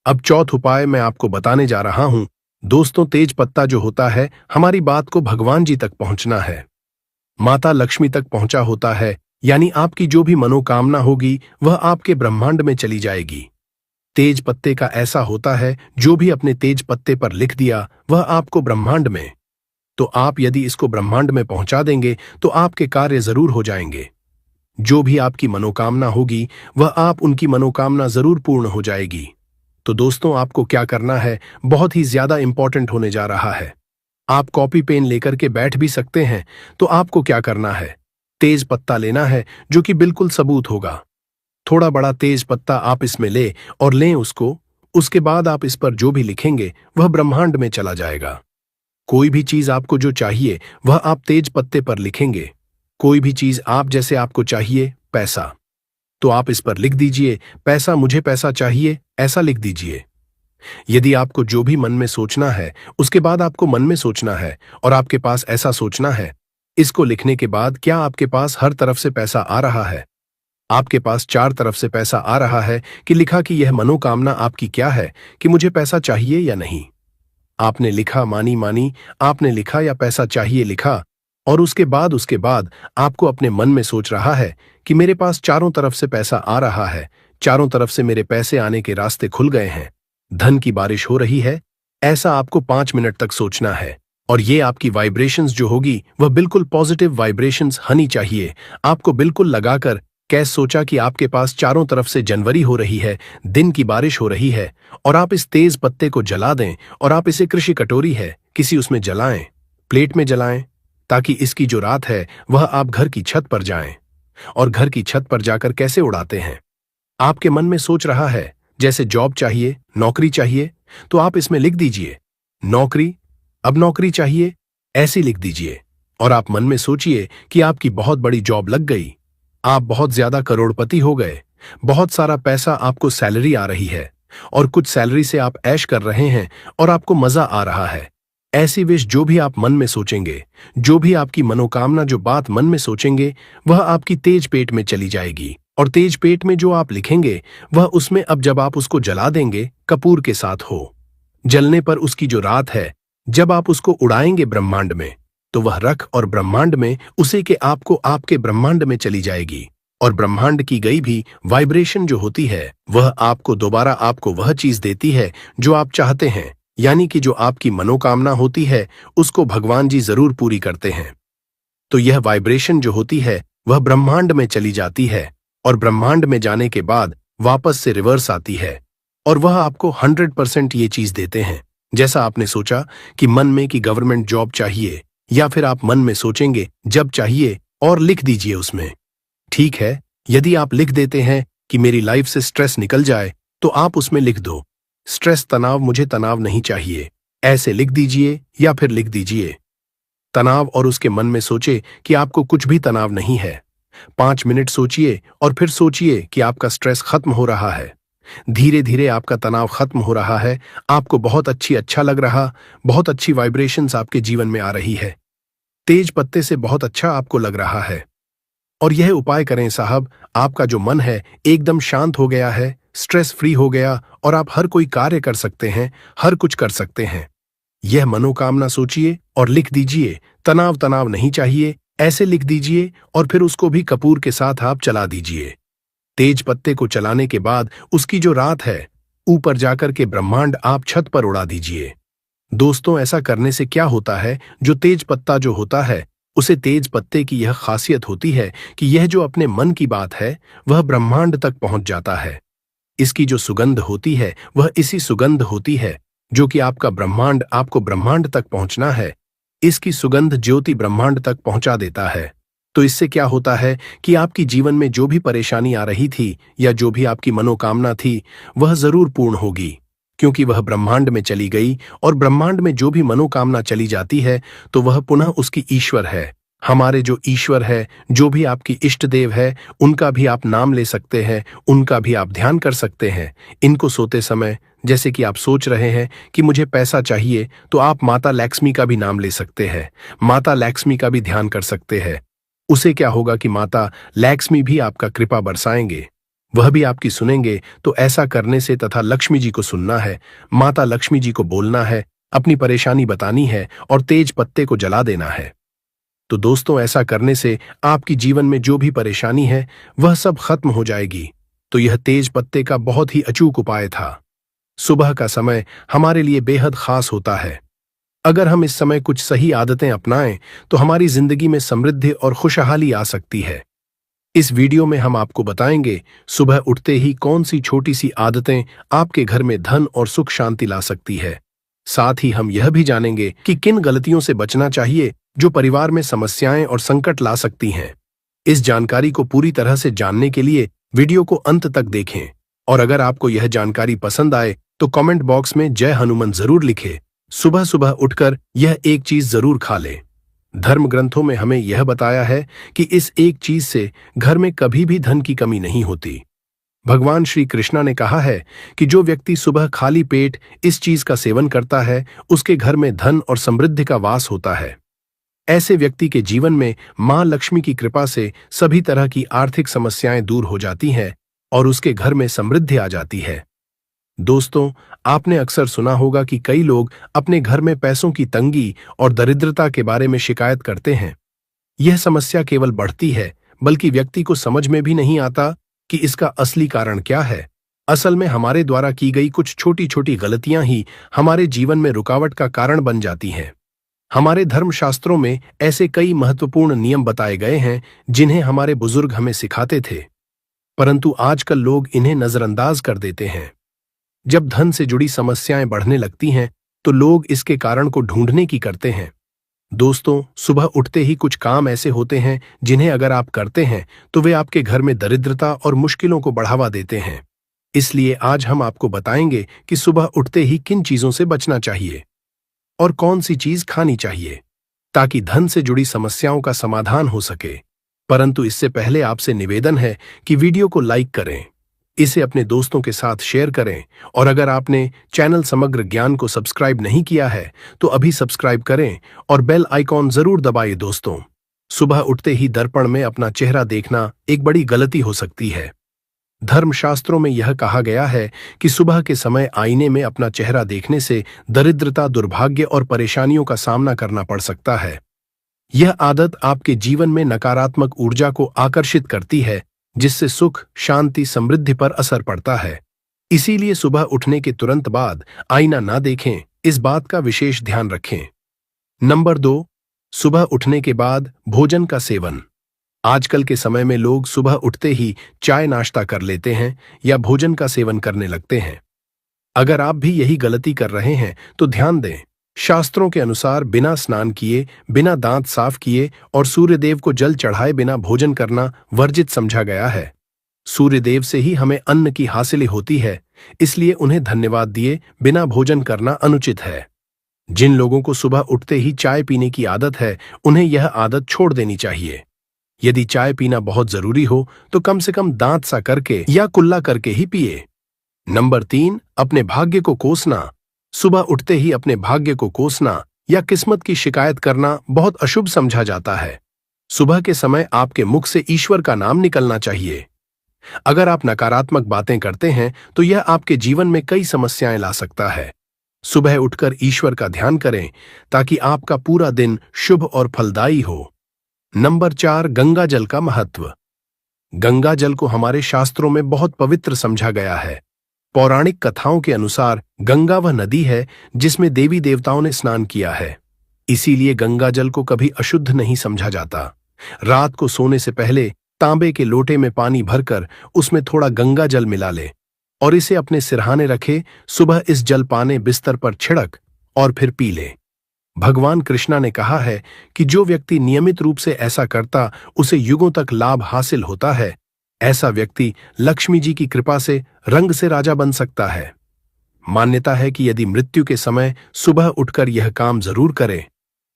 A: अब चौथा उपाय मैं आपको बताने जा रहा हूं। दोस्तों, तेज पत्ता जो होता है, हमारी बात को भगवान जी तक पहुंचना है, माता लक्ष्मी तक पहुंचा होता है, यानी आपकी जो भी मनोकामना होगी वह आपके ब्रह्मांड में चली जाएगी। तेज पत्ते का ऐसा होता है, जो भी अपने तेज पत्ते पर लिख दिया वह आपको ब्रह्मांड में, तो आप यदि इसको ब्रह्मांड में पहुंचा देंगे तो आपके कार्य जरूर हो जाएंगे। जो भी आपकी मनोकामना होगी वह आप उनकी मनोकामना जरूर पूर्ण हो जाएगी। तो दोस्तों, आपको क्या करना है, बहुत ही ज्यादा इंपॉर्टेंट होने जा रहा है। आप कॉपी पेन लेकर के बैठ भी सकते हैं। तो आपको क्या करना है, तेज पत्ता लेना है जो कि बिल्कुल सबूत होगा। थोड़ा बड़ा तेज पत्ता आप इसमें ले और लें उसको। उसके बाद आप इस पर जो भी लिखेंगे वह ब्रह्मांड में चला जाएगा। कोई भी चीज आपको जो चाहिए वह आप तेज पत्ते पर लिखेंगे। कोई भी चीज आप, जैसे आपको चाहिए पैसा, तो आप इस पर लिख दीजिए पैसा, मुझे पैसा चाहिए, ऐसा लिख दीजिए। यदि आपको जो भी मन में सोचना है उसके बाद आपको मन में सोचना है और आपके पास ऐसा सोचना है। इसको लिखने के बाद क्या आपके पास हर तरफ से पैसा आ रहा है? आपके पास चार तरफ से पैसा आ रहा है कि लिखा कि यह मनोकामना आपकी क्या है कि मुझे पैसा चाहिए या नहीं। आपने लिखा, मानी मानी, आपने लिखा या पैसा चाहिए लिखा, और उसके बाद आपको अपने मन में सोच रहा है कि मेरे पास चारों तरफ से पैसा आ रहा है, चारों तरफ से मेरे पैसे आने के रास्ते खुल गए हैं, धन की बारिश हो रही है। ऐसा आपको 5 मिनट तक सोचना है और ये आपकी वाइब्रेशंस जो होगी वह बिल्कुल पॉजिटिव वाइब्रेशंस होनी चाहिए। आपको बिल्कुल लगाकर कैसे सोचा कि आपके पास चारों तरफ से जनवरी हो रही है, दिन की बारिश हो रही है, और आप इस तेज पत्ते को जला दें और आप इसे कृषि कटोरी है किसी उसमें जलाएं, प्लेट में जलाएं, ताकि इसकी जो रात है वह आप घर की छत पर जाएं। और घर की छत पर जाकर कैसे उड़ाते हैं? आपके मन में सोच रहा है जैसे जॉब चाहिए, नौकरी चाहिए, तो आप इसमें लिख दीजिए नौकरी, अब नौकरी चाहिए, ऐसी लिख दीजिए। और आप मन में सोचिए कि आपकी बहुत बड़ी जॉब लग गई, आप बहुत ज्यादा करोड़पति हो गए, बहुत सारा पैसा आपको सैलरी आ रही है और कुछ सैलरी से आप ऐश कर रहे हैं और आपको मजा आ रहा है। ऐसी विश जो भी आप मन में सोचेंगे, जो भी आपकी मनोकामना, जो बात मन में सोचेंगे, वह आपकी तेज पेट में चली जाएगी। और तेज पेट में जो आप लिखेंगे वह उसमें, अब जब आप उसको जला देंगे कपूर के साथ हो, जलने पर उसकी जो रात है, जब आप उसको उड़ाएंगे ब्रह्मांड में, तो वह रख और ब्रह्मांड में उसे के आपको आपके ब्रह्मांड में चली जाएगी। और ब्रह्मांड की गई भी वाइब्रेशन जो होती है वह आपको दोबारा आपको वह चीज देती है जो आप चाहते हैं, यानी कि जो आपकी मनोकामना होती है उसको भगवान जी जरूर पूरी करते हैं। तो यह वाइब्रेशन जो होती है वह ब्रह्मांड में चली जाती है और ब्रह्मांड में जाने के बाद वापस से रिवर्स आती है और वह आपको 100% ये चीज देते हैं जैसा आपने सोचा कि मन में कि गवर्नमेंट जॉब चाहिए, या फिर आप मन में सोचेंगे जब चाहिए और लिख दीजिए उसमें। ठीक है, यदि आप लिख देते हैं कि मेरी लाइफ से स्ट्रेस निकल जाए, तो आप उसमें लिख दो स्ट्रेस, तनाव, मुझे तनाव नहीं चाहिए, ऐसे लिख दीजिए। या फिर लिख दीजिए तनाव और उसके मन में सोचे कि आपको कुछ भी तनाव नहीं है। 5 मिनट सोचिए और फिर सोचिए कि आपका स्ट्रेस खत्म हो रहा है, धीरे धीरे आपका तनाव खत्म हो रहा है, आपको बहुत अच्छा लग रहा, बहुत अच्छी वाइब्रेशंस आपके जीवन में आ रही है, तेज पत्ते से बहुत अच्छा आपको लग रहा है। और यह उपाय करें साहब, आपका जो मन है एकदम शांत हो गया है, स्ट्रेस फ्री हो गया और आप हर कोई कार्य कर सकते हैं, हर कुछ कर सकते हैं। यह मनोकामना सोचिए और लिख दीजिए, तनाव तनाव नहीं चाहिए, ऐसे लिख दीजिए और फिर उसको भी कपूर के साथ आप चला दीजिए। तेज पत्ते को चलाने के बाद उसकी जो रात है ऊपर जाकर के ब्रह्मांड आप छत पर उड़ा दीजिए। दोस्तों, ऐसा करने से क्या होता है, जो तेज पत्ता जो होता है, उसे तेज पत्ते की यह खासियत होती है कि यह जो अपने मन की बात है वह ब्रह्मांड तक पहुंच जाता है। इसकी जो सुगंध होती है वह इसी सुगंध होती है जो कि आपको ब्रह्मांड तक पहुंचना है। इसकी सुगंध ज्योति ब्रह्मांड तक पहुंचा देता है। तो इससे क्या होता है कि आपकी जीवन में जो भी परेशानी आ रही थी या जो भी आपकी मनोकामना थी वह जरूर पूर्ण होगी, क्योंकि वह ब्रह्मांड में चली गई। और ब्रह्मांड में जो भी मनोकामना चली जाती है तो वह पुनः उसकी ईश्वर है। हमारे जो ईश्वर है, जो भी आपकी इष्ट देव है, उनका भी आप नाम ले सकते हैं, उनका भी आप ध्यान कर सकते हैं। इनको सोते समय जैसे कि आप सोच रहे हैं कि मुझे पैसा चाहिए, तो आप माता लक्ष्मी का भी नाम ले सकते हैं, माता लक्ष्मी का भी ध्यान कर सकते हैं। उसे क्या होगा कि माता लक्ष्मी भी आपका कृपा बरसाएंगे, वह भी आपकी सुनेंगे। तो ऐसा करने से तथा लक्ष्मी जी को सुनना है, माता लक्ष्मी जी को बोलना है, अपनी परेशानी बतानी है और तेज पत्ते को जला देना है। तो दोस्तों, ऐसा करने से आपकी जीवन में जो भी परेशानी है वह सब खत्म हो जाएगी। तो यह तेज पत्ते का बहुत ही अचूक उपाय था। सुबह का समय हमारे लिए बेहद खास होता है। अगर हम इस समय कुछ सही आदतें अपनाएं तो हमारी जिंदगी में समृद्धि और खुशहाली आ सकती है। इस वीडियो में हम आपको बताएंगे सुबह उठते ही कौन सी छोटी सी आदतें आपके घर में धन और सुख शांति ला सकती है। साथ ही हम यह भी जानेंगे कि किन गलतियों से बचना चाहिए जो परिवार में समस्याएं और संकट ला सकती हैं। इस जानकारी को पूरी तरह से जानने के लिए वीडियो को अंत तक देखें। और अगर आपको यह जानकारी पसंद आए तो कमेंट बॉक्स में जय हनुमान जरूर लिखें। सुबह सुबह उठकर यह एक चीज जरूर खा लें। धर्म ग्रंथों में हमें यह बताया है कि इस एक चीज से घर में कभी भी धन की कमी नहीं होती। भगवान श्री कृष्णा ने कहा है कि जो व्यक्ति सुबह खाली पेट इस चीज का सेवन करता है उसके घर में धन और समृद्धि का वास होता है। ऐसे व्यक्ति के जीवन में मां लक्ष्मी की कृपा से सभी तरह की आर्थिक समस्याएं दूर हो जाती हैं और उसके घर में समृद्धि आ जाती है। दोस्तों, आपने अक्सर सुना होगा कि कई लोग अपने घर में पैसों की तंगी और दरिद्रता के बारे में शिकायत करते हैं। यह समस्या केवल बढ़ती है, बल्कि व्यक्ति को समझ में भी नहीं आता कि इसका असली कारण क्या है। असल में हमारे द्वारा की गई कुछ छोटी छोटी गलतियां ही हमारे जीवन में रुकावट का कारण बन जाती हैं। हमारे धर्मशास्त्रों में ऐसे कई महत्वपूर्ण नियम बताए गए हैं जिन्हें हमारे बुजुर्ग हमें सिखाते थे, परंतु आजकल लोग इन्हें नजरअंदाज कर देते हैं। जब धन से जुड़ी समस्याएं बढ़ने लगती हैं तो लोग इसके कारण को ढूंढने की करते हैं। दोस्तों, सुबह उठते ही कुछ काम ऐसे होते हैं जिन्हें अगर आप करते हैं तो वे आपके घर में दरिद्रता और मुश्किलों को बढ़ावा देते हैं। इसलिए आज हम आपको बताएंगे कि सुबह उठते ही किन चीजों से बचना चाहिए और कौन सी चीज खानी चाहिए ताकि धन से जुड़ी समस्याओं का समाधान हो सके। परंतु इससे पहले आपसे निवेदन है कि वीडियो को लाइक करें, इसे अपने दोस्तों के साथ शेयर करें और अगर आपने चैनल समग्र ज्ञान को सब्सक्राइब नहीं किया है तो अभी सब्सक्राइब करें और बेल आइकॉन जरूर दबाइए। दोस्तों, सुबह उठते ही दर्पण में अपना चेहरा देखना एक बड़ी गलती हो सकती है। धर्मशास्त्रों में यह कहा गया है कि सुबह के समय आईने में अपना चेहरा देखने से दरिद्रता, दुर्भाग्य और परेशानियों का सामना करना पड़ सकता है। यह आदत आपके जीवन में नकारात्मक ऊर्जा को आकर्षित करती है, जिससे सुख, शांति, समृद्धि पर असर पड़ता है। इसीलिए सुबह उठने के तुरंत बाद आईना ना देखें, इस बात का विशेष ध्यान रखें। नंबर 2, सुबह उठने के बाद भोजन का सेवन। आजकल के समय में लोग सुबह उठते ही चाय नाश्ता कर लेते हैं या भोजन का सेवन करने लगते हैं। अगर आप भी यही गलती कर रहे हैं तो ध्यान दें, शास्त्रों के अनुसार बिना स्नान किए, बिना दांत साफ किए और सूर्यदेव को जल चढ़ाए बिना भोजन करना वर्जित समझा गया है। सूर्यदेव से ही हमें अन्न की हासिल होती है, इसलिए उन्हें धन्यवाद दिए बिना भोजन करना अनुचित है। जिन लोगों को सुबह उठते ही चाय पीने की आदत है उन्हें यह आदत छोड़ देनी चाहिए। यदि चाय पीना बहुत जरूरी हो तो कम से कम दांत सा करके या कुल्ला करके ही पिए। नंबर 3, अपने भाग्य को कोसना। सुबह उठते ही अपने भाग्य को कोसना या किस्मत की शिकायत करना बहुत अशुभ समझा जाता है। सुबह के समय आपके मुख से ईश्वर का नाम निकलना चाहिए। अगर आप नकारात्मक बातें करते हैं तो यह आपके जीवन में कई समस्याएं ला सकता है। सुबह उठकर ईश्वर का ध्यान करें ताकि आपका पूरा दिन शुभ और फलदायी हो। नंबर 4, गंगा जल का महत्व। गंगा जल को हमारे शास्त्रों में बहुत पवित्र समझा गया है। पौराणिक कथाओं के अनुसार गंगा वह नदी है जिसमें देवी देवताओं ने स्नान किया है। इसीलिए गंगा जल को कभी अशुद्ध नहीं समझा जाता। रात को सोने से पहले तांबे के लोटे में पानी भरकर उसमें थोड़ा गंगा जल मिला ले और इसे अपने सिरहाने रखे। सुबह इस जल पाने बिस्तर पर छिड़क और फिर पी ले। भगवान कृष्णा ने कहा है कि जो व्यक्ति नियमित रूप से ऐसा करता उसे युगों तक लाभ हासिल होता है। ऐसा व्यक्ति लक्ष्मी जी की कृपा से रंग से राजा बन सकता है। मान्यता है कि यदि मृत्यु के समय सुबह उठकर यह काम जरूर करें।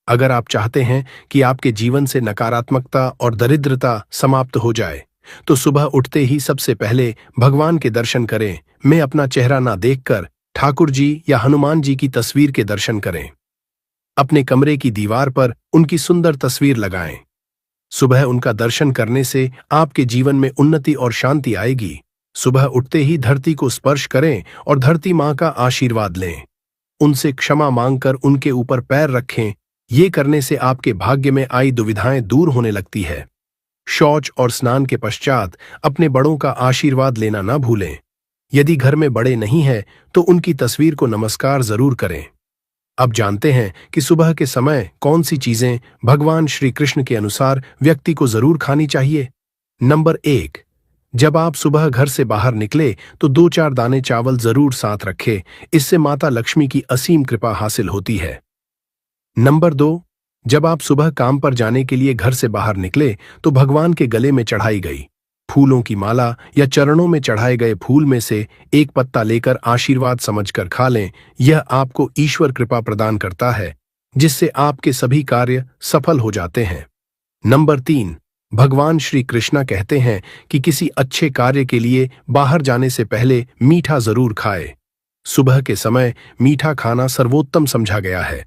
A: अगर आप चाहते हैं कि आपके जीवन से नकारात्मकता और दरिद्रता समाप्त हो जाए तो सुबह उठते ही सबसे पहले भगवान के दर्शन करें। मैं अपना चेहरा ना देखकर ठाकुर जी या हनुमान जी की तस्वीर के दर्शन करें। अपने कमरे की दीवार पर उनकी सुंदर तस्वीर लगाएं। सुबह उनका दर्शन करने से आपके जीवन में उन्नति और शांति आएगी। सुबह उठते ही धरती को स्पर्श करें और धरती मां का आशीर्वाद लें। उनसे क्षमा मांगकर उनके ऊपर पैर रखें। ये करने से आपके भाग्य में आई दुविधाएं दूर होने लगती है। शौच और स्नान के पश्चात अपने बड़ों का आशीर्वाद लेना ना भूलें। यदि घर में बड़े नहीं हैं तो उनकी तस्वीर को नमस्कार जरूर करें। अब जानते हैं कि सुबह के समय कौन सी चीजें भगवान श्री कृष्ण के अनुसार व्यक्ति को जरूर खानी चाहिए। नंबर 1, जब आप सुबह घर से बाहर निकले तो 2-4 दाने चावल जरूर साथ रखें। इससे माता लक्ष्मी की असीम कृपा हासिल होती है। नंबर 2, जब आप सुबह काम पर जाने के लिए घर से बाहर निकले तो भगवान के गले में चढ़ाई गई फूलों की माला या चरणों में चढ़ाए गए फूल में से एक पत्ता लेकर आशीर्वाद समझकर खा लें। यह आपको ईश्वर कृपा प्रदान करता है जिससे आपके सभी कार्य सफल हो जाते हैं। नंबर 3, भगवान श्री कृष्णा कहते हैं कि किसी अच्छे कार्य के लिए बाहर जाने से पहले मीठा जरूर खाए। सुबह के समय मीठा खाना सर्वोत्तम समझा गया है।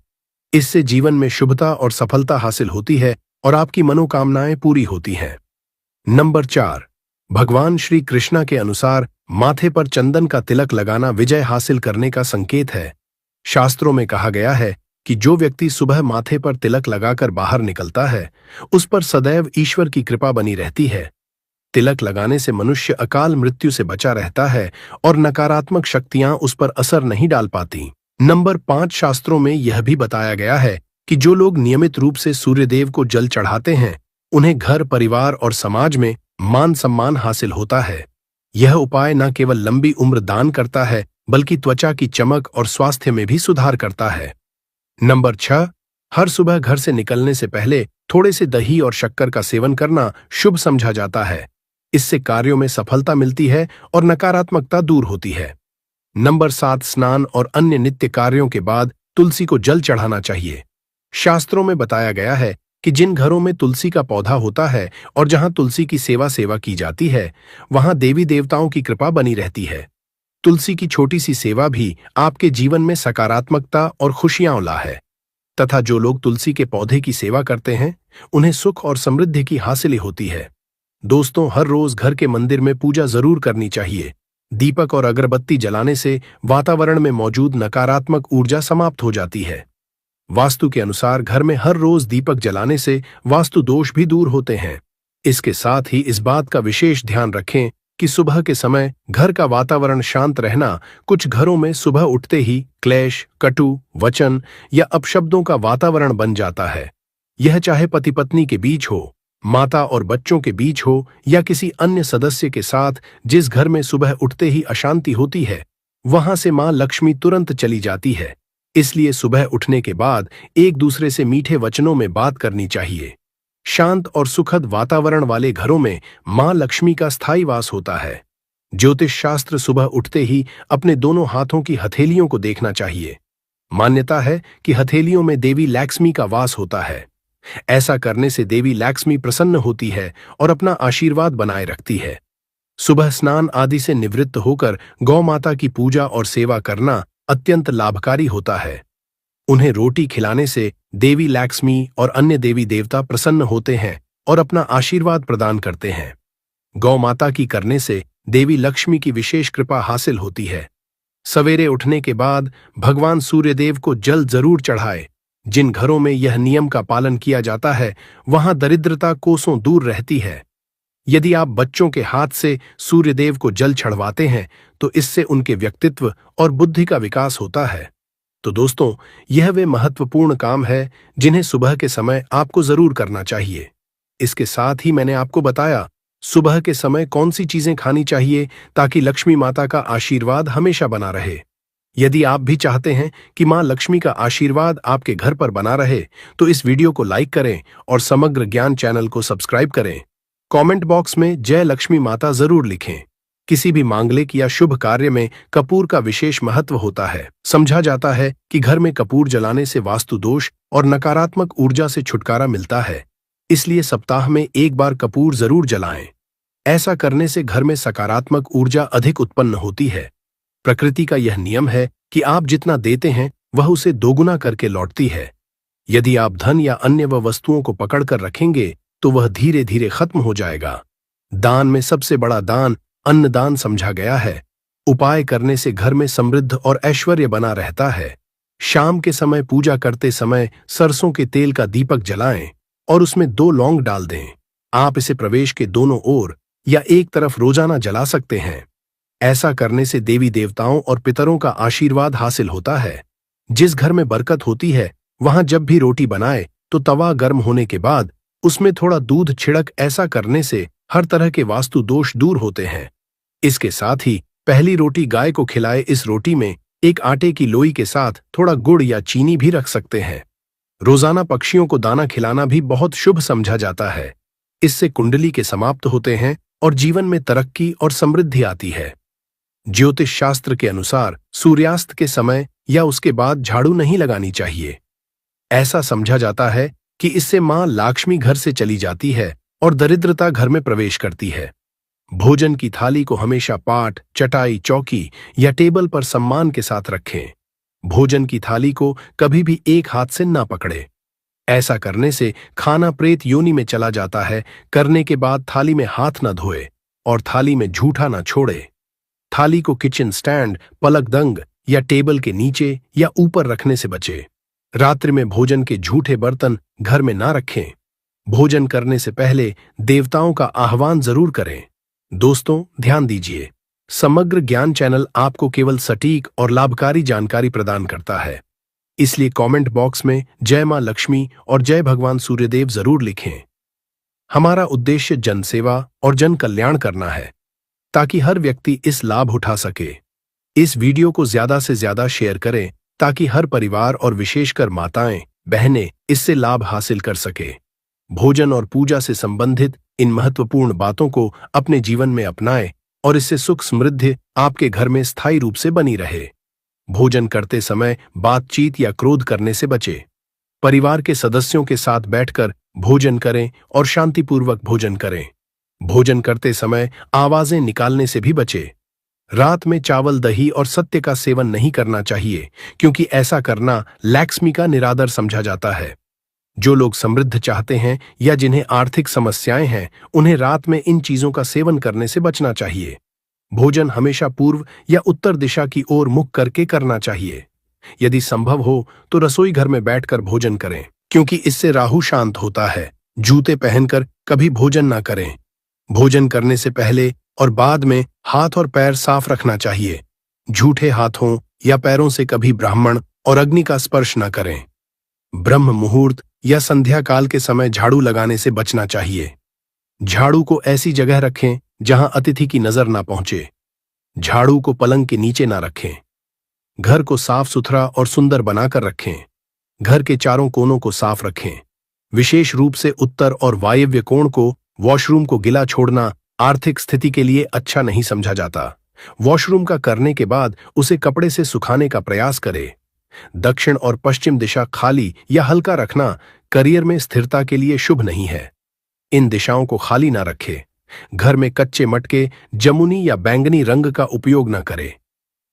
A: इससे जीवन में शुभता और सफलता हासिल होती है और आपकी मनोकामनाएं पूरी होती हैं। नंबर 4, भगवान श्री कृष्णा के अनुसार माथे पर चंदन का तिलक लगाना विजय हासिल करने का संकेत है। शास्त्रों में कहा गया है कि जो व्यक्ति सुबह माथे पर तिलक लगाकर बाहर निकलता है उस पर सदैव ईश्वर की कृपा बनी रहती है। तिलक लगाने से मनुष्य अकाल मृत्यु से बचा रहता है और नकारात्मक शक्तियां उस पर असर नहीं डाल पाती। नंबर 5, शास्त्रों में यह भी बताया गया है कि जो लोग नियमित रूप से सूर्यदेव को जल चढ़ाते हैं उन्हें घर, परिवार और समाज में मान सम्मान हासिल होता है। यह उपाय न केवल लंबी उम्र दान करता है बल्कि त्वचा की चमक और स्वास्थ्य में भी सुधार करता है। नंबर 6, हर सुबह घर से निकलने से पहले थोड़े से दही और शक्कर का सेवन करना शुभ समझा जाता है। इससे कार्यों में सफलता मिलती है और नकारात्मकता दूर होती है। नंबर 7, स्नान और अन्य नित्य कार्यों के बाद तुलसी को जल चढ़ाना चाहिए। शास्त्रों में बताया गया है कि जिन घरों में तुलसी का पौधा होता है और जहां तुलसी की सेवा की जाती है वहां देवी देवताओं की कृपा बनी रहती है। तुलसी की छोटी सी सेवा भी आपके जीवन में सकारात्मकता और खुशियां ला है तथा जो लोग तुलसी के पौधे की सेवा करते हैं उन्हें सुख और समृद्धि की हासिल होती है। दोस्तों, हर रोज घर के मंदिर में पूजा जरूर करनी चाहिए। दीपक और अगरबत्ती जलाने से वातावरण में मौजूद नकारात्मक ऊर्जा समाप्त हो जाती है। वास्तु के अनुसार घर में हर रोज दीपक जलाने से वास्तु दोष भी दूर होते हैं। इसके साथ ही इस बात का विशेष ध्यान रखें कि सुबह के समय घर का वातावरण शांत रहना। कुछ घरों में सुबह उठते ही क्लेश, कटु वचन या अपशब्दों का वातावरण बन जाता है। यह चाहे पति पत्नी के बीच हो, माता और बच्चों के बीच हो या किसी अन्य सदस्य के साथ। जिस घर में सुबह उठते ही अशांति होती है वहां से मां लक्ष्मी तुरंत चली जाती है। इसलिए सुबह उठने के बाद एक दूसरे से मीठे वचनों में बात करनी चाहिए। शांत और सुखद वातावरण वाले घरों में मां लक्ष्मी का स्थायी वास होता है। ज्योतिष शास्त्र सुबह उठते ही अपने दोनों हाथों की हथेलियों को देखना चाहिए। मान्यता है कि हथेलियों में देवी लक्ष्मी का वास होता है। ऐसा करने से देवी लक्ष्मी प्रसन्न होती है और अपना आशीर्वाद बनाए रखती है। सुबह स्नान आदि से निवृत्त होकर गौ माता की पूजा और सेवा करना अत्यंत लाभकारी होता है। उन्हें रोटी खिलाने से देवी लक्ष्मी और अन्य देवी देवता प्रसन्न होते हैं और अपना आशीर्वाद प्रदान करते हैं। गौ माता की करने से देवी लक्ष्मी की विशेष कृपा हासिल होती है। सवेरे उठने के बाद भगवान सूर्यदेव को जल जरूर चढ़ाए। जिन घरों में यह नियम का पालन किया जाता है वहां दरिद्रता कोसों दूर रहती है। यदि आप बच्चों के हाथ से सूर्यदेव को जल चढ़वाते हैं तो इससे उनके व्यक्तित्व और बुद्धि का विकास होता है। तो दोस्तों, यह वे महत्वपूर्ण काम है जिन्हें सुबह के समय आपको जरूर करना चाहिए। इसके साथ ही मैंने आपको बताया सुबह के समय कौन सी चीजें खानी चाहिए ताकि लक्ष्मी माता का आशीर्वाद हमेशा बना रहे। यदि आप भी चाहते हैं कि मां लक्ष्मी का आशीर्वाद आपके घर पर बना रहे तो इस वीडियो को लाइक करें और समग्र ज्ञान चैनल को सब्सक्राइब करें। कमेंट बॉक्स में जय लक्ष्मी माता जरूर लिखें। किसी भी मांगलिक या शुभ कार्य में कपूर का विशेष महत्व होता है। समझा जाता है कि घर में कपूर जलाने से वास्तु दोष और नकारात्मक ऊर्जा से छुटकारा मिलता है। इसलिए सप्ताह में एक बार कपूर जरूर जलाएं। ऐसा करने से घर में सकारात्मक ऊर्जा अधिक उत्पन्न होती है। प्रकृति का यह नियम है कि आप जितना देते हैं वह उसे दोगुना करके लौटती है। यदि आप धन या अन्य वस्तुओं को पकड़कर रखेंगे तो वह धीरे धीरे खत्म हो जाएगा। दान में सबसे बड़ा दान अन्नदान समझा गया है। उपाय करने से घर में समृद्ध और ऐश्वर्य बना रहता है। शाम के समय पूजा करते समय सरसों के तेल का दीपक जलाएं और उसमें 2 लौंग डाल दें। आप इसे प्रवेश के दोनों ओर या एक तरफ रोजाना जला सकते हैं। ऐसा करने से देवी देवताओं और पितरों का आशीर्वाद हासिल होता है। जिस घर में बरकत होती है वहां जब भी रोटी बनाए तो तवा गर्म होने के बाद उसमें थोड़ा दूध छिड़क। ऐसा करने से हर तरह के वास्तु दोष दूर होते हैं। इसके साथ ही पहली रोटी गाय को खिलाए। इस रोटी में एक आटे की लोई के साथ थोड़ा गुड़ या चीनी भी रख सकते हैं। रोजाना पक्षियों को दाना खिलाना भी बहुत शुभ समझा जाता है। इससे कुंडली के समाप्त होते हैं और जीवन में तरक्की और समृद्धि आती है। ज्योतिष शास्त्र के अनुसार सूर्यास्त के समय या उसके बाद झाड़ू नहीं लगानी चाहिए। ऐसा समझा जाता है कि इससे मां लक्ष्मी घर से चली जाती है और दरिद्रता घर में प्रवेश करती है। भोजन की थाली को हमेशा पाट, चटाई, चौकी या टेबल पर सम्मान के साथ रखें। भोजन की थाली को कभी भी एक हाथ से ना पकड़े। ऐसा करने से खाना प्रेत योनि में चला जाता है। करने के बाद थाली में हाथ न धोए और थाली में झूठा न छोड़े। थाली को किचन स्टैंड, पलकदंग या टेबल के नीचे या ऊपर रखने से बचे। रात्रि में भोजन के झूठे बर्तन घर में ना रखें। भोजन करने से पहले देवताओं का आह्वान जरूर करें। दोस्तों, ध्यान दीजिए, समग्र ज्ञान चैनल आपको केवल सटीक और लाभकारी जानकारी प्रदान करता है। इसलिए कमेंट बॉक्स में जय मां लक्ष्मी और जय भगवान सूर्यदेव जरूर लिखें। हमारा उद्देश्य जनसेवा और जन कल्याण करना है ताकि हर व्यक्ति इस लाभ उठा सके। इस वीडियो को ज्यादा से ज्यादा शेयर करें ताकि हर परिवार और विशेषकर माताएं, बहनें इससे लाभ हासिल कर सके। भोजन और पूजा से संबंधित इन महत्वपूर्ण बातों को अपने जीवन में अपनाएं और इससे सुख समृद्धि आपके घर में स्थायी रूप से बनी रहे। भोजन करते समय बातचीत या क्रोध करने से बचें। परिवार के सदस्यों के साथ बैठकर भोजन करें और शांतिपूर्वक भोजन करें। भोजन करते समय आवाजें निकालने से भी बचें। रात में चावल, दही और सत्य का सेवन नहीं करना चाहिए क्योंकि ऐसा करना लक्ष्मी का निरादर समझा जाता है। जो लोग समृद्ध चाहते हैं या जिन्हें आर्थिक समस्याएं हैं उन्हें रात में इन चीजों का सेवन करने से बचना चाहिए। भोजन हमेशा पूर्व या उत्तर दिशा की ओर मुख करके करना चाहिए। यदि संभव हो तो रसोई घर में बैठकर भोजन करें क्योंकि इससे राहु शांत होता है। जूते पहनकर कभी भोजन ना करें। भोजन करने से पहले और बाद में हाथ और पैर साफ रखना चाहिए। झूठे हाथों या पैरों से कभी ब्राह्मण और अग्नि का स्पर्श न करें। ब्रह्म मुहूर्त या संध्या काल के समय झाड़ू लगाने से बचना चाहिए। झाड़ू को ऐसी जगह रखें जहां अतिथि की नजर ना पहुंचे। झाड़ू को पलंग के नीचे ना रखें। घर को साफ सुथरा और सुंदर बनाकर रखें। घर के चारों कोनों को साफ रखें। विशेष रूप से उत्तर और वायव्य कोण को, वॉशरूम को गिला छोड़ना आर्थिक स्थिति के लिए अच्छा नहीं समझा जाता। वॉशरूम का करने के बाद उसे कपड़े से सुखाने का प्रयास करें। दक्षिण और पश्चिम दिशा खाली या हल्का रखना करियर में स्थिरता के लिए शुभ नहीं है। इन दिशाओं को खाली ना रखें। घर में कच्चे मटके, जमुनी या बैंगनी रंग का उपयोग न करें,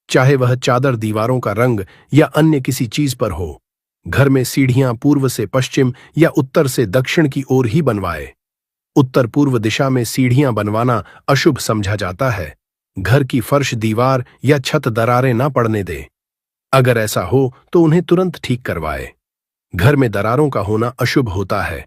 A: चाहे वह चादर, दीवारों का रंग या अन्य किसी चीज पर हो। घर में सीढ़ियां पूर्व से पश्चिम या उत्तर से दक्षिण की ओर ही बनवाए। उत्तर पूर्व दिशा में सीढ़ियां बनवाना अशुभ समझा जाता है। घर की फर्श, दीवार या छत दरारें ना पड़ने दें। अगर ऐसा हो तो उन्हें तुरंत ठीक करवाए। घर में दरारों का होना अशुभ होता है।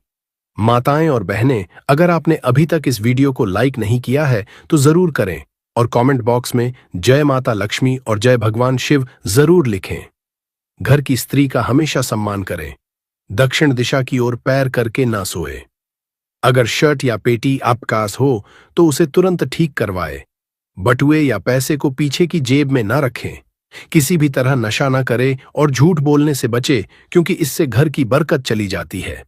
A: माताएं और बहनें, अगर आपने अभी तक इस वीडियो को लाइक नहीं किया है तो जरूर करें और कमेंट बॉक्स में जय माता लक्ष्मी और जय भगवान शिव जरूर लिखें। घर की स्त्री का हमेशा सम्मान करें। दक्षिण दिशा की ओर पैर करके ना सोए। अगर शर्ट या पेटी आपकास हो तो उसे तुरंत ठीक करवाए। बटुए या पैसे को पीछे की जेब में ना रखें। किसी भी तरह नशा ना करे और झूठ बोलने से बचे, क्योंकि इससे घर की बरकत चली जाती है।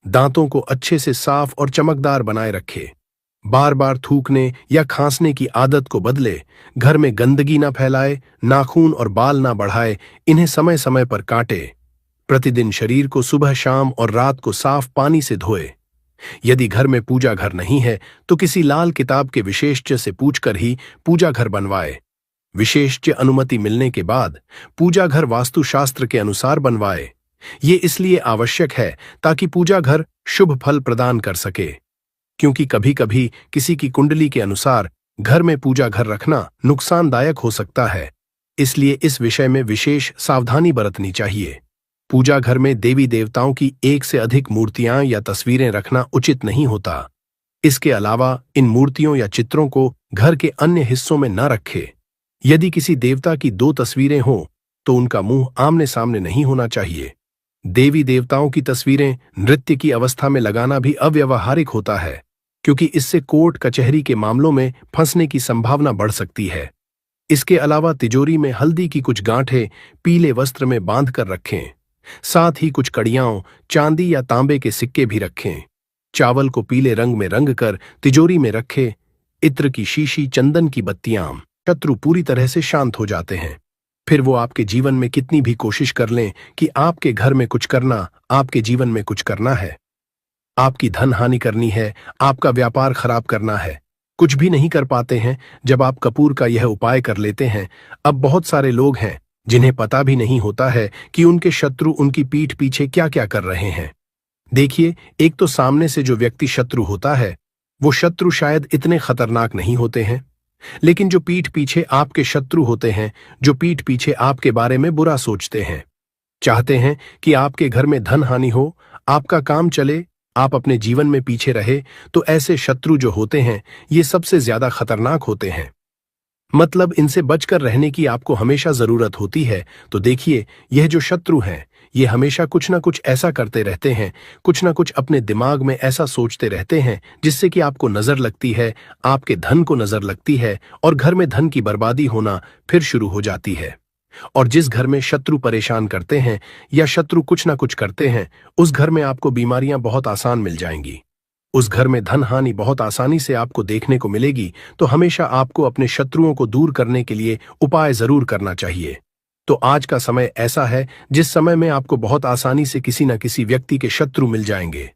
A: दांतों को अच्छे से साफ और चमकदार बनाए रखे। बार बार थूकने या खांसने की आदत को बदले। घर में गंदगी ना फैलाए, नाखून और बाल ना बढ़ाए, इन्हें समय समय पर काटे। प्रतिदिन शरीर को सुबह शाम और रात को साफ पानी से धोए। यदि घर में पूजा घर नहीं है तो किसी लाल किताब के विशेषज्ञ से पूछकर ही पूजा घर बनवाए। विशेषज्ञ अनुमति मिलने के बाद पूजा घर वास्तुशास्त्र के अनुसार बनवाए। ये इसलिए आवश्यक है ताकि पूजा घर शुभ फल प्रदान कर सके, क्योंकि कभी कभी किसी की कुंडली के अनुसार घर में पूजा घर रखना नुकसानदायक हो सकता है। इसलिए इस विषय में विशेष सावधानी बरतनी चाहिए। पूजा घर में देवी देवताओं की एक से अधिक मूर्तियां या तस्वीरें रखना उचित नहीं होता। इसके अलावा इन मूर्तियों या चित्रों को घर के अन्य हिस्सों में न रखे। यदि किसी देवता की 2 तस्वीरें हों तो उनका मुंह आमने सामने नहीं होना चाहिए। देवी देवताओं की तस्वीरें नृत्य की अवस्था में लगाना भी अव्यावहारिक होता है, क्योंकि इससे कोर्ट कचहरी के मामलों में फंसने की संभावना बढ़ सकती है। इसके अलावा तिजोरी में हल्दी की कुछ गांठें पीले वस्त्र में बांध कर रखें। साथ ही कुछ कड़ियां चांदी या तांबे के सिक्के भी रखें। चावल को पीले रंग में रंग कर तिजोरी में रखें। इत्र की शीशी, चंदन की बत्तियां, शत्रु पूरी तरह से शांत हो जाते हैं। फिर वो आपके जीवन में कितनी भी कोशिश कर लें कि आपके घर में कुछ करना, आपके जीवन में कुछ करना है, आपकी धन हानि करनी है, आपका व्यापार खराब करना है, कुछ भी नहीं कर पाते हैं जब आप कपूर का यह उपाय कर लेते हैं। अब बहुत सारे लोग हैं जिन्हें पता भी नहीं होता है कि उनके शत्रु उनकी पीठ पीछे क्या क्या कर रहे हैं। देखिए, एक तो सामने से जो व्यक्ति शत्रु होता है वो शत्रु शायद इतने खतरनाक नहीं होते हैं, लेकिन जो पीठ पीछे आपके शत्रु होते हैं, जो पीठ पीछे आपके बारे में बुरा सोचते हैं, चाहते हैं कि आपके घर में धन हानि हो, आपका काम चले, आप अपने जीवन में पीछे रहे, तो ऐसे शत्रु जो होते हैं ये सबसे ज्यादा खतरनाक होते हैं। मतलब इनसे बचकर रहने की आपको हमेशा जरूरत होती है। तो देखिए, यह जो शत्रु हैं ये हमेशा कुछ ना कुछ ऐसा करते रहते हैं, कुछ ना कुछ अपने दिमाग में ऐसा सोचते रहते हैं जिससे कि आपको नजर लगती है, आपके धन को नजर लगती है और घर में धन की बर्बादी होना फिर शुरू हो जाती है। और जिस घर में शत्रु परेशान करते हैं या शत्रु कुछ ना कुछ करते हैं, उस घर में आपको बीमारियां बहुत आसान मिल जाएंगी। उस घर में धन हानि बहुत आसानी से आपको देखने को मिलेगी। तो हमेशा आपको अपने शत्रुओं को दूर करने के लिए उपाय जरूर करना चाहिए। तो आज का समय ऐसा है जिस समय में आपको बहुत आसानी से किसी न किसी व्यक्ति के शत्रु मिल जाएंगे।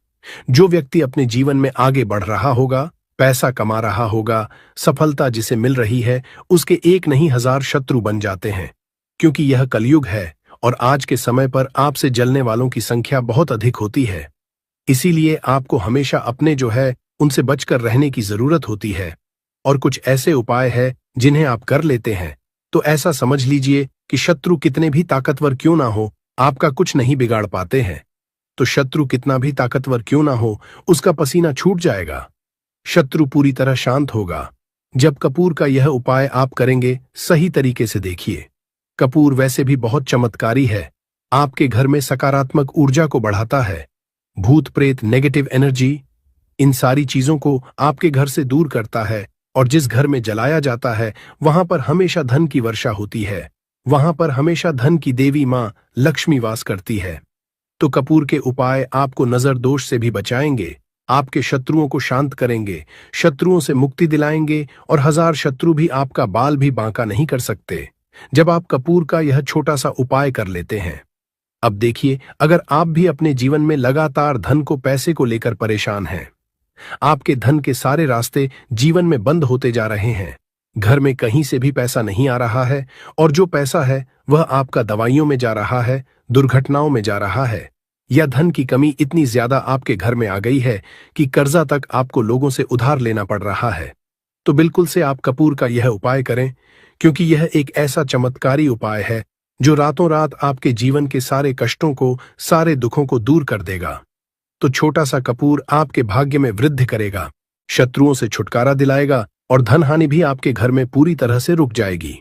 A: जो व्यक्ति अपने जीवन में आगे बढ़ रहा होगा, पैसा कमा रहा होगा, सफलता जिसे मिल रही है, उसके 1 नहीं 1000 शत्रु बन जाते हैं, क्योंकि यह कलयुग है और आज के समय पर आपसे जलने वालों की संख्या बहुत अधिक होती है। इसीलिए आपको हमेशा अपने जो है उनसे बचकर रहने की जरूरत होती है। और कुछ ऐसे उपाय हैं जिन्हें आप कर लेते हैं तो ऐसा समझ लीजिए कि शत्रु कितने भी ताकतवर क्यों ना हो, आपका कुछ नहीं बिगाड़ पाते हैं। तो शत्रु कितना भी ताकतवर क्यों ना हो, उसका पसीना छूट जाएगा, शत्रु पूरी तरह शांत होगा जब कपूर का यह उपाय आप करेंगे। सही तरीके से देखिए, कपूर वैसे भी बहुत चमत्कारी है। आपके घर में सकारात्मक ऊर्जा को बढ़ाता है। भूत प्रेत, नेगेटिव एनर्जी, इन सारी चीजों को आपके घर से दूर करता है। और जिस घर में जलाया जाता है वहां पर हमेशा धन की वर्षा होती है, वहां पर हमेशा धन की देवी मां लक्ष्मी वास करती है। तो कपूर के उपाय आपको नजर दोष से भी बचाएंगे, आपके शत्रुओं को शांत करेंगे, शत्रुओं से मुक्ति दिलाएंगे और 1000 शत्रु भी आपका बाल भी बांका नहीं कर सकते जब आप कपूर का यह छोटा सा उपाय कर लेते हैं। अब देखिए, अगर आप भी अपने जीवन में लगातार धन को, पैसे को लेकर परेशान हैं, आपके धन के सारे रास्ते जीवन में बंद होते जा रहे हैं, घर में कहीं से भी पैसा नहीं आ रहा है और जो पैसा है वह आपका दवाइयों में जा रहा है, दुर्घटनाओं में जा रहा है, या धन की कमी इतनी ज्यादा आपके घर में आ गई है कि कर्जा तक आपको लोगों से उधार लेना पड़ रहा है, तो बिल्कुल से आप कपूर का यह उपाय करें, क्योंकि यह एक ऐसा चमत्कारी उपाय है जो रातों रात आपके जीवन के सारे कष्टों को, सारे दुखों को दूर कर देगा। तो छोटा सा कपूर आपके भाग्य में वृद्धि करेगा, शत्रुओं से छुटकारा दिलाएगा और धन हानि भी आपके घर में पूरी तरह से रुक जाएगी।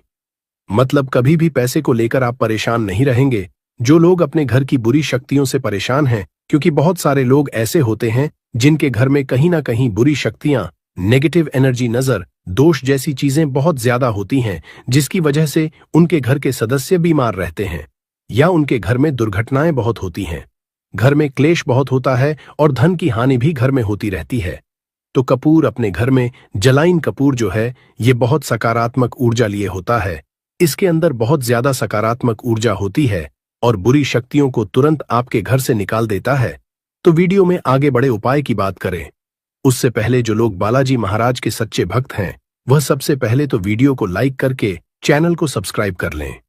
A: मतलब कभी भी पैसे को लेकर आप परेशान नहीं रहेंगे। जो लोग अपने घर की बुरी शक्तियों से परेशान हैं, क्योंकि बहुत सारे लोग ऐसे होते हैं जिनके घर में कहीं ना कहीं बुरी शक्तियां, नेगेटिव एनर्जी, नजर दोष जैसी चीजें बहुत ज्यादा होती हैं, जिसकी वजह से उनके घर के सदस्य बीमार रहते हैं या उनके घर में दुर्घटनाएं बहुत होती हैं, घर में क्लेश बहुत होता है और धन की हानि भी घर में होती रहती है। तो कपूर अपने घर में, जलाइन कपूर जो है, ये बहुत सकारात्मक ऊर्जा लिए होता है। इसके अंदर बहुत ज्यादा सकारात्मक ऊर्जा होती है और बुरी शक्तियों को तुरंत आपके घर से निकाल देता है। तो वीडियो में आगे बड़े उपाय की बात करें उससे पहले जो लोग बालाजी महाराज के सच्चे भक्त हैं, वह सबसे पहले तो वीडियो को लाइक करके चैनल को सब्सक्राइब कर लें।